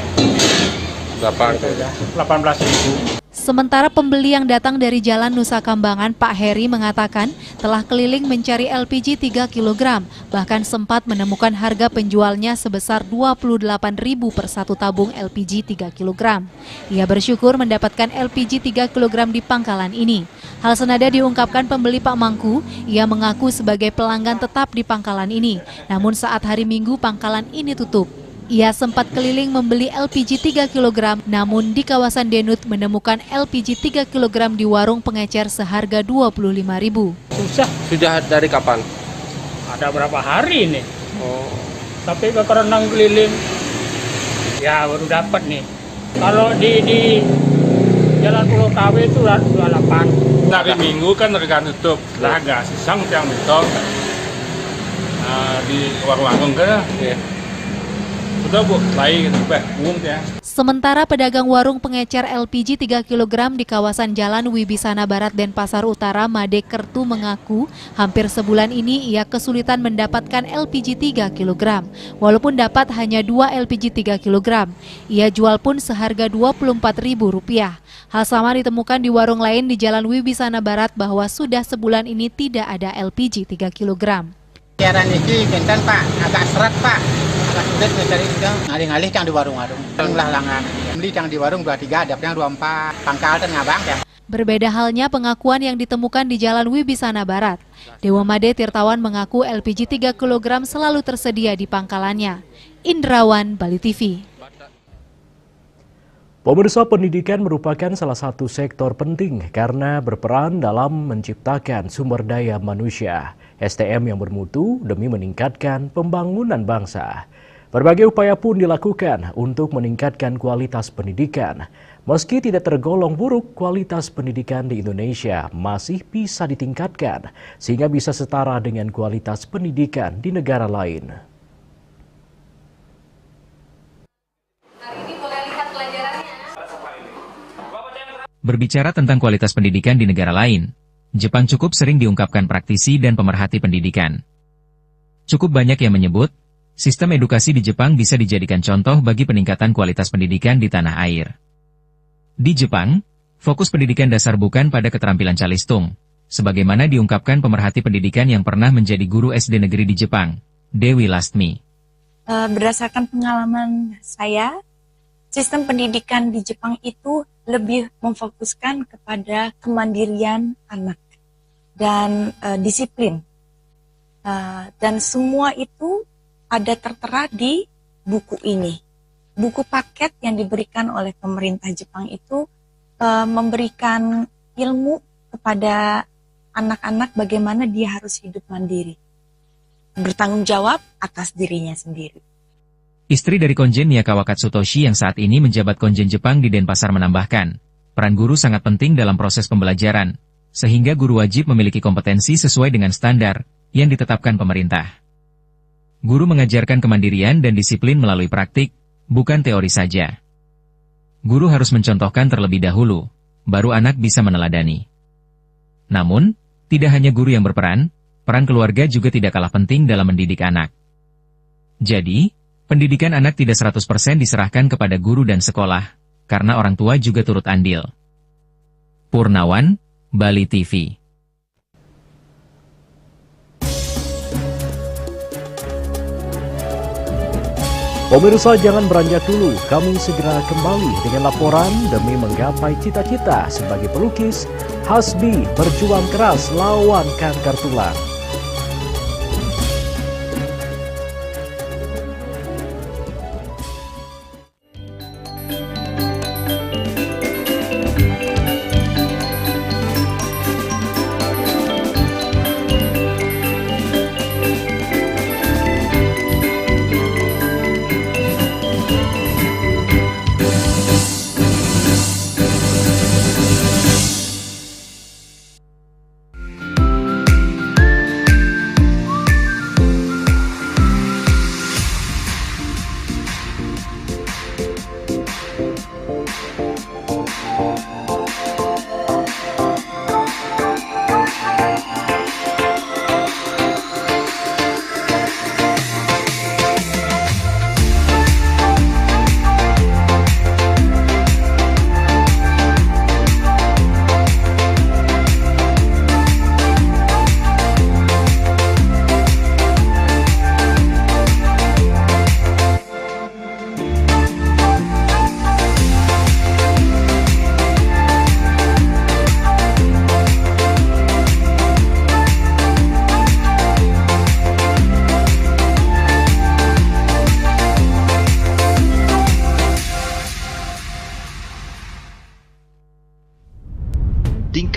K: 18.000.
B: Sementara pembeli yang datang dari Jalan Nusa Kambangan, Pak Heri mengatakan telah keliling mencari LPG 3 kg, bahkan sempat menemukan harga penjualnya sebesar Rp28.000 per satu tabung LPG 3 kg. Ia bersyukur mendapatkan LPG 3 kg di Pangkalan ini. Hal senada diungkapkan pembeli Pak Mangku, ia mengaku sebagai pelanggan tetap di Pangkalan ini, namun saat hari Minggu Pangkalan ini tutup. Ia sempat keliling membeli LPG 3 kg, namun di kawasan Denut menemukan LPG 3 kg di warung pengecer seharga Rp25.000.
S: Susah. Sudah dari kapan?
K: Ada berapa hari ini. Tapi karena keliling, ya baru dapat nih. Kalau di Jalan Pulau KW itu 28. Hari Minggu kan rekan tutup, agak sisang tiang beton. Di warung-warung kan ya. Sudah Bu, lain ya.
B: Sementara pedagang warung pengecer LPG 3 kg di kawasan Jalan Wibisana Barat Denpasar Utara, Made Kertu mengaku hampir sebulan ini ia kesulitan mendapatkan LPG 3 kg. Walaupun dapat hanya 2 LPG 3 kg, ia jual pun seharga Rp24.000. Hal sama ditemukan di warung lain di Jalan Wibisana Barat bahwa sudah sebulan ini tidak ada LPG 3 kg.
T: Siaran ini kentan Pak, agak seret Pak. Agak sulit mencari itu, ngalih-ngalih yang di warung-warung. Lah langan, beli yang di warung 23, ada yang 24, pangkal dan ngabang ya.
B: Berbeda halnya pengakuan yang ditemukan di Jalan Wibisana Barat. Dewa Made Tirtawan mengaku LPG 3 kg selalu tersedia di pangkalannya. Indrawan, Bali TV.
A: Pemirsa, pendidikan merupakan salah satu sektor penting karena berperan dalam menciptakan sumber daya manusia, SDM yang bermutu demi meningkatkan pembangunan bangsa. Berbagai upaya pun dilakukan untuk meningkatkan kualitas pendidikan. Meski tidak tergolong buruk, kualitas pendidikan di Indonesia masih bisa ditingkatkan sehingga bisa setara dengan kualitas pendidikan di negara lain.
U: Berbicara tentang kualitas pendidikan di negara lain, Jepang cukup sering diungkapkan praktisi dan pemerhati pendidikan. Cukup banyak yang menyebut, sistem edukasi di Jepang bisa dijadikan contoh bagi peningkatan kualitas pendidikan di tanah air. Di Jepang, fokus pendidikan dasar bukan pada keterampilan calistung, sebagaimana diungkapkan pemerhati pendidikan yang pernah menjadi guru SD negeri di Jepang, Dewi Lastmi.
V: Berdasarkan pengalaman saya, sistem pendidikan di Jepang itu lebih memfokuskan kepada kemandirian anak dan disiplin. Dan semua itu ada tertera di buku ini. Buku paket yang diberikan oleh pemerintah Jepang itu memberikan ilmu kepada anak-anak bagaimana dia harus hidup mandiri. Bertanggung jawab atas dirinya sendiri.
U: Istri dari Konjen Miyakawa Katsutoshi yang saat ini menjabat Konjen Jepang di Denpasar menambahkan, peran guru sangat penting dalam proses pembelajaran, sehingga guru wajib memiliki kompetensi sesuai dengan standar yang ditetapkan pemerintah. Guru mengajarkan kemandirian dan disiplin melalui praktik, bukan teori saja. Guru harus mencontohkan terlebih dahulu, baru anak bisa meneladani. Namun, tidak hanya guru yang berperan, peran keluarga juga tidak kalah penting dalam mendidik anak. Jadi, pendidikan anak tidak 100% diserahkan kepada guru dan sekolah, karena orang tua juga turut andil. Purnawan, Bali TV.
A: Pemirsa, jangan beranjak dulu, kami segera kembali dengan laporan demi menggapai cita-cita sebagai pelukis. Hasbi berjuang keras lawan kanker tulang.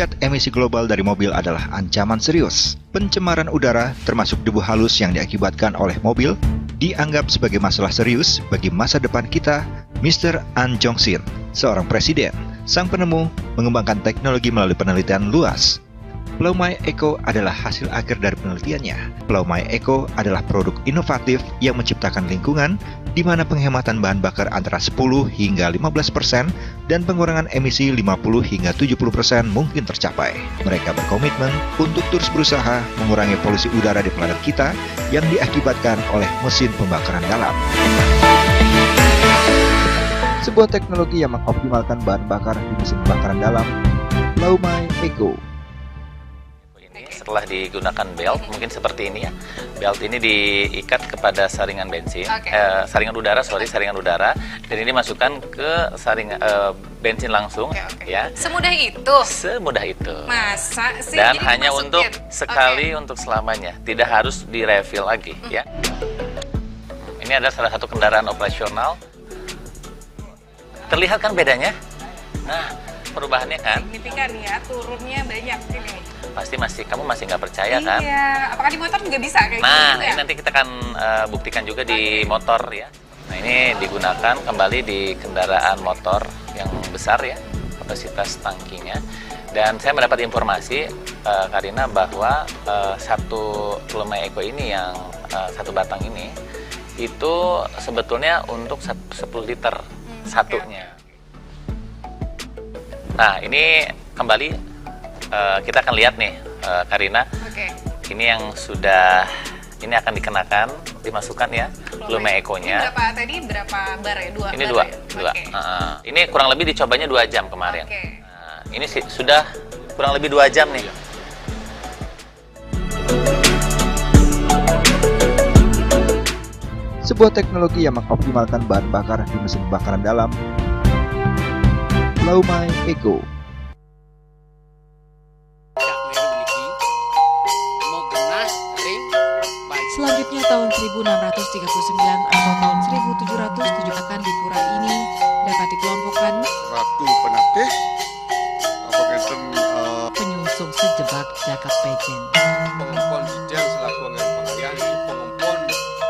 D: Tingkat emisi global dari mobil adalah ancaman serius. Pencemaran udara, termasuk debu halus yang diakibatkan oleh mobil, dianggap sebagai masalah serius bagi masa depan kita. Mr. An Jong-sin, seorang presiden, sang penemu, mengembangkan teknologi melalui penelitian luas. Plaumai Eco adalah hasil akhir dari penelitiannya. Plaumai Eco adalah produk inovatif yang menciptakan lingkungan di mana penghematan bahan bakar antara 10 hingga 15% dan pengurangan emisi 50 hingga 70% mungkin tercapai. Mereka berkomitmen untuk terus berusaha mengurangi polusi udara di planet kita yang diakibatkan oleh mesin pembakaran dalam. Sebuah teknologi yang mengoptimalkan bahan bakar di mesin pembakaran dalam. Plaumai Eco.
E: Setelah digunakan belt, mungkin seperti ini ya. Belt ini diikat kepada saringan bensin, saringan udara, dan ini masukkan ke bensin langsung, ya.
W: Semudah itu?
E: Semudah itu.
W: Masa sih?
E: Dan
W: jadi
E: hanya
W: dimasukin?
E: untuk sekali, untuk selamanya, tidak harus direfill lagi, ya. Ini adalah salah satu kendaraan operasional. Terlihat kan bedanya? Nah, perubahannya kan?
W: Signifikan ya, turunnya banyak ini.
E: Kamu masih nggak percaya kan?
W: Iya, apakah di motor juga bisa kayak gitu?
E: Nah, ini nanti kita akan buktikan juga di motor ya. Nah, ini digunakan kembali di kendaraan motor yang besar ya, kapasitas tangkinya. Dan saya mendapat informasi, Karina, bahwa satu Plaumai Eco ini yang satu batang ini, itu sebetulnya untuk 10 liter satunya. Nah, ini kembali kita akan lihat nih, Karina. Ini yang sudah, ini akan dikenakan, dimasukkan ya, Plaumai Eco-nya.
W: Berapa bar ya?
E: Ini dua. Ini kurang lebih dicobanya 2 jam kemarin. Nah, ini sudah kurang lebih 2 jam nih.
D: Sebuah teknologi yang mengoptimalkan bahan bakar di mesin pembakaran dalam. Plaumai Eco.
X: Selanjutnya tahun 1639 atau tahun 1707 akan di pura ini dapat dikelompokkan
Y: Ratu Penatih,
X: penyusun sejebak jagat pejen.
Y: Pengempon Dijang selaku pengalian pengempon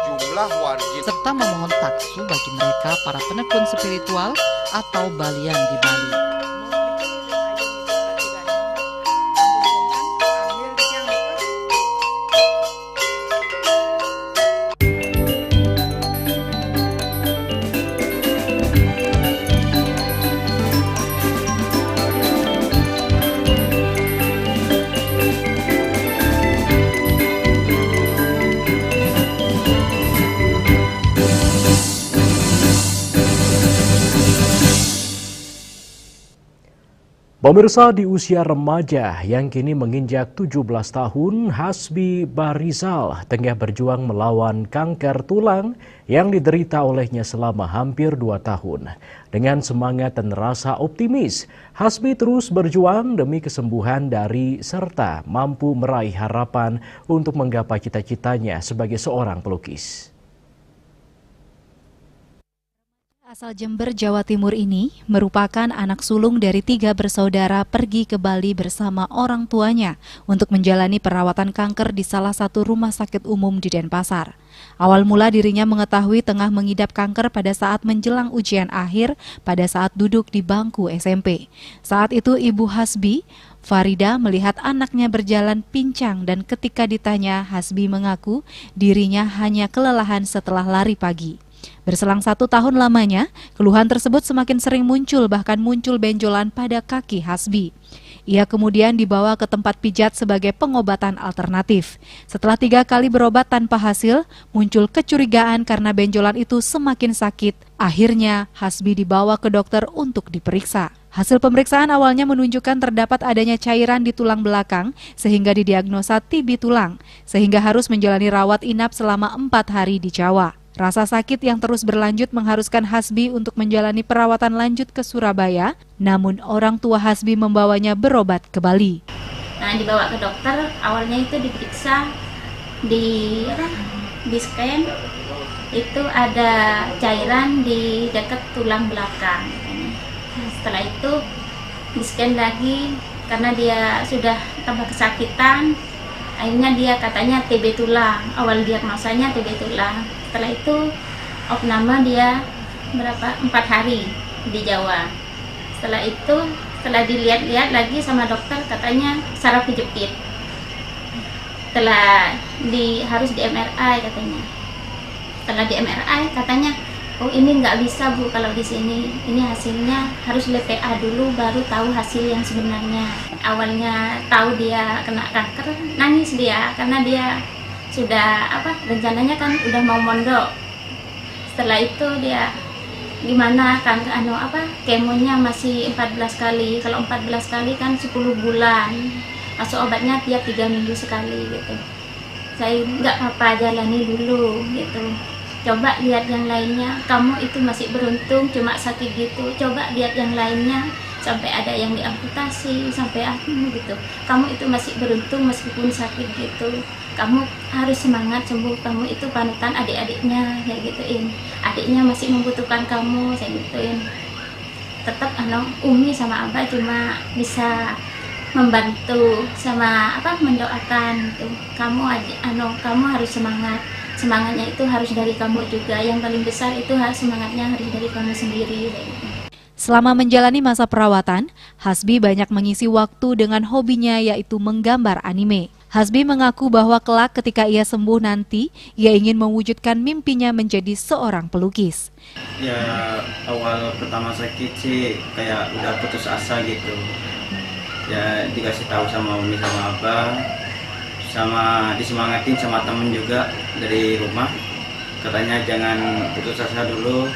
Y: jumlah warga
X: serta memohon taksu bagi mereka para penekun spiritual atau balian di Bali.
A: Pemirsa, di usia remaja yang kini menginjak 17 tahun, Hasbi Barizal tengah berjuang melawan kanker tulang yang diderita olehnya selama hampir 2 tahun. Dengan semangat dan rasa optimis, Hasbi terus berjuang demi kesembuhan dari serta mampu meraih harapan untuk menggapai cita-citanya sebagai seorang pelukis.
B: Asal Jember, Jawa Timur ini merupakan anak sulung dari 3 bersaudara pergi ke Bali bersama orang tuanya untuk menjalani perawatan kanker di salah satu rumah sakit umum di Denpasar. Awal mula dirinya mengetahui tengah mengidap kanker pada saat menjelang ujian akhir pada saat duduk di bangku SMP. Saat itu ibu Hasbi, Farida, melihat anaknya berjalan pincang dan ketika ditanya, Hasbi mengaku dirinya hanya kelelahan setelah lari pagi. Berselang 1 tahun lamanya, keluhan tersebut semakin sering muncul, bahkan muncul benjolan pada kaki Hasbi. Ia kemudian dibawa ke tempat pijat sebagai pengobatan alternatif. Setelah 3 kali berobat tanpa hasil, muncul kecurigaan karena benjolan itu semakin sakit. Akhirnya, Hasbi dibawa ke dokter untuk diperiksa. Hasil pemeriksaan awalnya menunjukkan terdapat adanya cairan di tulang belakang sehingga didiagnosa TB tulang, sehingga harus menjalani rawat inap selama 4 hari di Jawa. Rasa sakit yang terus berlanjut mengharuskan Hasbi untuk menjalani perawatan lanjut ke Surabaya, namun orang tua Hasbi membawanya berobat ke Bali.
Z: Nah, dibawa ke dokter, awalnya itu diperiksa, di scan, itu ada cairan di dekat tulang belakang. Setelah itu di scan lagi, karena dia sudah tambah kesakitan. Akhirnya dia katanya TB tulang, awal diagnosanya TB tulang. Setelah itu opname dia 4 hari di Jawa. Setelah itu, setelah dilihat-lihat lagi sama dokter, katanya saraf kejepit. Setelah harus di MRI katanya. Setelah di MRI katanya, oh ini nggak bisa Bu kalau di sini. Ini hasilnya harus LPA dulu baru tahu hasil yang sebenarnya. Awalnya tahu dia kena kanker, nangis dia karena dia sudah rencananya kan udah mau mondok. Setelah itu dia gimana kan kemonya masih 14 kali. Kalau 14 kali kan 10 bulan. Masuk obatnya tiap 3 minggu sekali gitu. Saya nggak apa-apa, jalani dulu gitu. Coba lihat yang lainnya, kamu itu masih beruntung cuma sakit gitu. Coba lihat yang lainnya, sampai ada yang diamputasi, sampai gitu. Kamu itu masih beruntung meskipun sakit gitu. Kamu harus semangat sembuh, kamu itu panutan adik-adiknya, saya gituin. Adiknya masih membutuhkan kamu, saya gituin. Tetap Umi sama Abah cuma bisa membantu sama mendoakan gitu. Kamu harus semangat. Semangatnya itu harus dari kamu juga. Yang paling besar itu semangatnya harus dari kamu sendiri gitu.
B: Selama menjalani masa perawatan, Hasbi banyak mengisi waktu dengan hobinya yaitu menggambar anime. Hasbi mengaku bahwa kelak ketika ia sembuh nanti, ia ingin mewujudkan mimpinya menjadi seorang pelukis.
C: Ya awal pertama sakit sih kayak udah putus asa gitu. Ya dikasih tahu sama Umi sama Abah, sama disemangatin sama temen juga dari rumah. Katanya jangan putus asa dulu,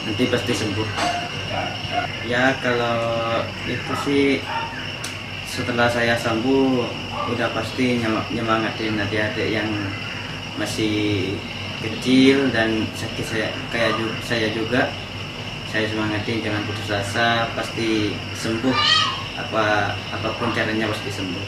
C: nanti pasti sembuh. Ya kalau itu sih setelah saya sembuh udah pasti nyemangatin adik-adik yang masih kecil dan sakit saya juga. Saya semangatin jangan putus asa, pasti sembuh. Apapun caranya pasti sembuh.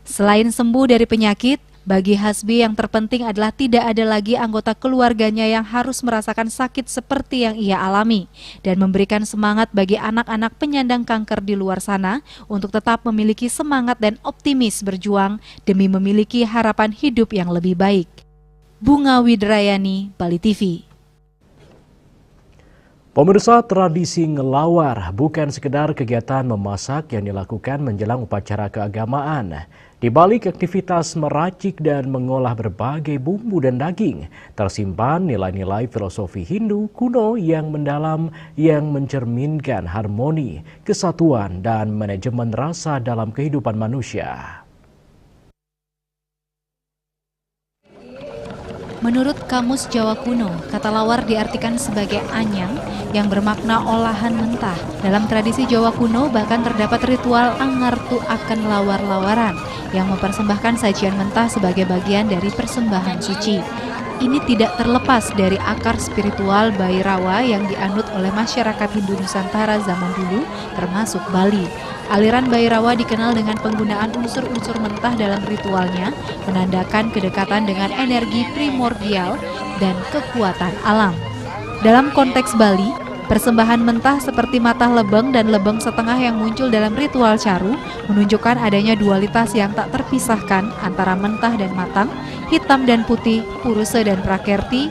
B: Selain sembuh dari penyakit, bagi Hasbi yang terpenting adalah tidak ada lagi anggota keluarganya yang harus merasakan sakit seperti yang ia alami dan memberikan semangat bagi anak-anak penyandang kanker di luar sana untuk tetap memiliki semangat dan optimis berjuang demi memiliki harapan hidup yang lebih baik. Bunga Widrayani, Bali TV.
A: Pemirsa, tradisi ngelawar bukan sekedar kegiatan memasak yang dilakukan menjelang upacara keagamaan. Di balik aktivitas meracik dan mengolah berbagai bumbu dan daging, tersimpan nilai-nilai filosofi Hindu kuno yang mendalam yang mencerminkan harmoni, kesatuan, dan manajemen rasa dalam kehidupan manusia.
B: Menurut Kamus Jawa Kuno, kata lawar diartikan sebagai anyang yang bermakna olahan mentah. Dalam tradisi Jawa kuno bahkan terdapat ritual angartu akan lawar-lawaran yang mempersembahkan sajian mentah sebagai bagian dari persembahan suci. Ini tidak terlepas dari akar spiritual Bhairawa yang dianut oleh masyarakat Hindu Nusantara zaman dulu, termasuk Bali. Aliran Bhairawa dikenal dengan penggunaan unsur-unsur mentah dalam ritualnya, menandakan kedekatan dengan energi primordial dan kekuatan alam. Dalam konteks Bali, persembahan mentah seperti matah lebeng dan lebeng setengah yang muncul dalam ritual caru menunjukkan adanya dualitas yang tak terpisahkan antara mentah dan matang, hitam dan putih, purusa dan prakerti,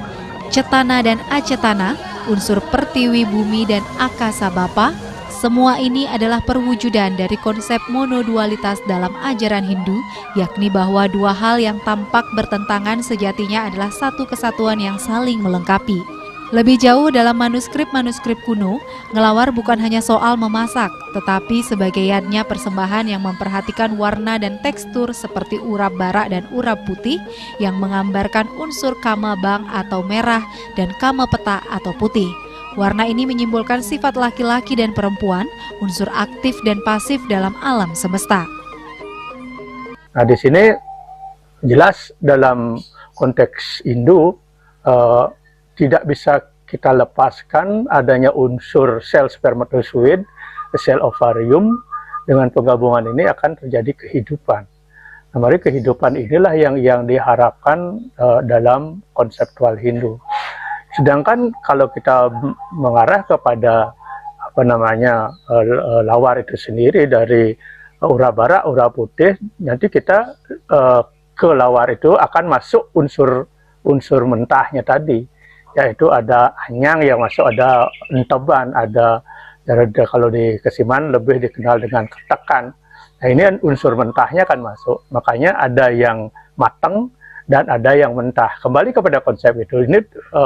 B: cetana dan acetana, unsur pertiwi bumi dan akasa bapa. Semua ini adalah perwujudan dari konsep monodualitas dalam ajaran Hindu, yakni bahwa dua hal yang tampak bertentangan sejatinya adalah satu kesatuan yang saling melengkapi. Lebih jauh dalam manuskrip-manuskrip kuno, ngelawar bukan hanya soal memasak, tetapi sebagiannya persembahan yang memperhatikan warna dan tekstur seperti urap barak dan urap putih yang menggambarkan unsur kama bang atau merah dan kama peta atau putih. Warna ini menyimbolkan sifat laki-laki dan perempuan, unsur aktif dan pasif dalam alam semesta.
F: Nah, di sini jelas dalam konteks Hindu tidak bisa kita lepaskan adanya unsur sel spermatozoid, sel ovarium. Dengan penggabungan ini akan terjadi kehidupan. Nah, mari kehidupan inilah yang diharapkan dalam konseptual Hindu. Sedangkan kalau kita mengarah kepada lawar itu sendiri dari ura bara, ura putih, nanti kita ke lawar itu akan masuk unsur mentahnya tadi, yaitu ada anyang yang masuk, ada enteban, ada kalau di Kesiman lebih dikenal dengan ketekan. Nah ini unsur mentahnya akan masuk, makanya ada yang matang dan ada yang mentah. Kembali kepada konsep itu, ini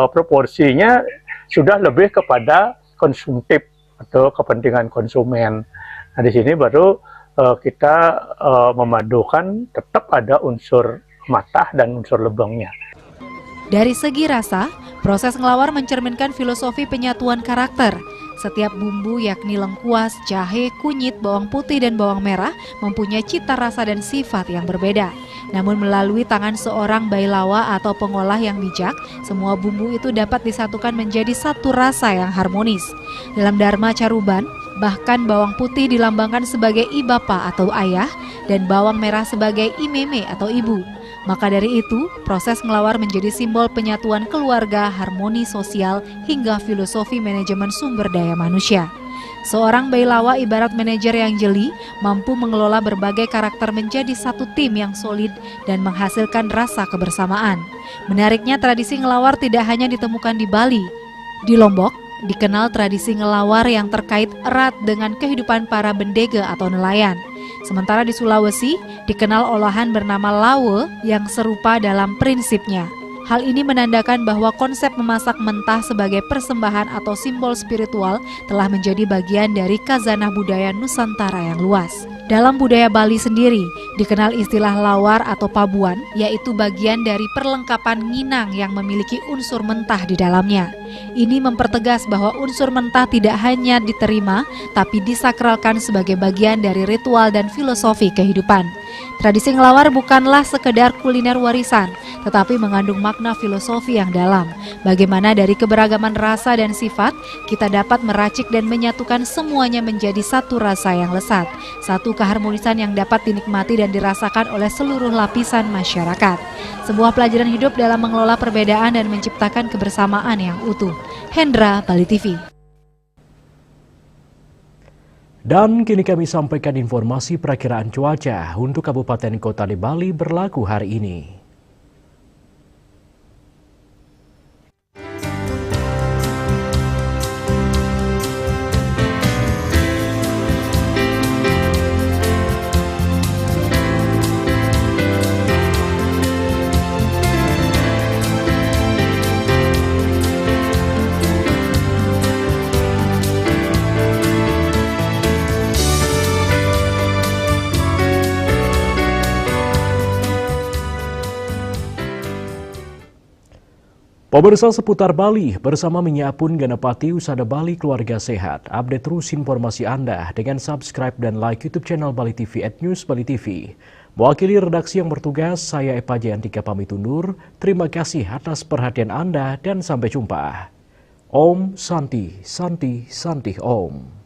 F: proporsinya sudah lebih kepada konsumtif atau kepentingan konsumen. Nah di sini baru kita memadukan tetap ada unsur matah dan unsur lebangnya.
B: Dari segi rasa, proses ngelawar mencerminkan filosofi penyatuan karakter. Setiap bumbu yakni lengkuas, jahe, kunyit, bawang putih, dan bawang merah mempunyai cita rasa dan sifat yang berbeda. Namun melalui tangan seorang bailawa atau pengolah yang bijak, semua bumbu itu dapat disatukan menjadi satu rasa yang harmonis. Dalam Dharma Caruban, bahkan bawang putih dilambangkan sebagai ibapa atau ayah dan bawang merah sebagai imeme atau ibu. Maka dari itu, proses ngelawar menjadi simbol penyatuan keluarga, harmoni sosial, hingga filosofi manajemen sumber daya manusia. Seorang bailawa ibarat manajer yang jeli, mampu mengelola berbagai karakter menjadi satu tim yang solid dan menghasilkan rasa kebersamaan. Menariknya, tradisi ngelawar tidak hanya ditemukan di Bali. Di Lombok, dikenal tradisi ngelawar yang terkait erat dengan kehidupan para bendega atau nelayan. Sementara di Sulawesi, dikenal olahan bernama lawe yang serupa dalam prinsipnya. Hal ini menandakan bahwa konsep memasak mentah sebagai persembahan atau simbol spiritual telah menjadi bagian dari khazanah budaya Nusantara yang luas. Dalam budaya Bali sendiri, dikenal istilah lawar atau pabuan, yaitu bagian dari perlengkapan nginang yang memiliki unsur mentah di dalamnya. Ini mempertegas bahwa unsur mentah tidak hanya diterima, tapi disakralkan sebagai bagian dari ritual dan filosofi kehidupan. Tradisi ngelawar bukanlah sekedar kuliner warisan, tetapi mengandung makna filosofi yang dalam. Bagaimana dari keberagaman rasa dan sifat, kita dapat meracik dan menyatukan semuanya menjadi satu rasa yang lesat, satu keharmonisan yang dapat dinikmati dan dirasakan oleh seluruh lapisan masyarakat. Sebuah pelajaran hidup dalam mengelola perbedaan dan menciptakan kebersamaan yang utuh. Hendra, Bali TV.
A: Dan kini kami sampaikan informasi perakiraan cuaca untuk Kabupaten Kota di Bali berlaku hari ini. Pemirsa seputar Bali, bersama Menyapun Ganapati Usada Bali Keluarga Sehat. Update terus informasi Anda dengan subscribe dan like YouTube channel Bali TV @newsbali.tv. Mewakili redaksi yang bertugas, saya Epa Jayantika pamit undur. Terima kasih atas perhatian Anda dan sampai jumpa. Om Santi, Santi, Santi Om.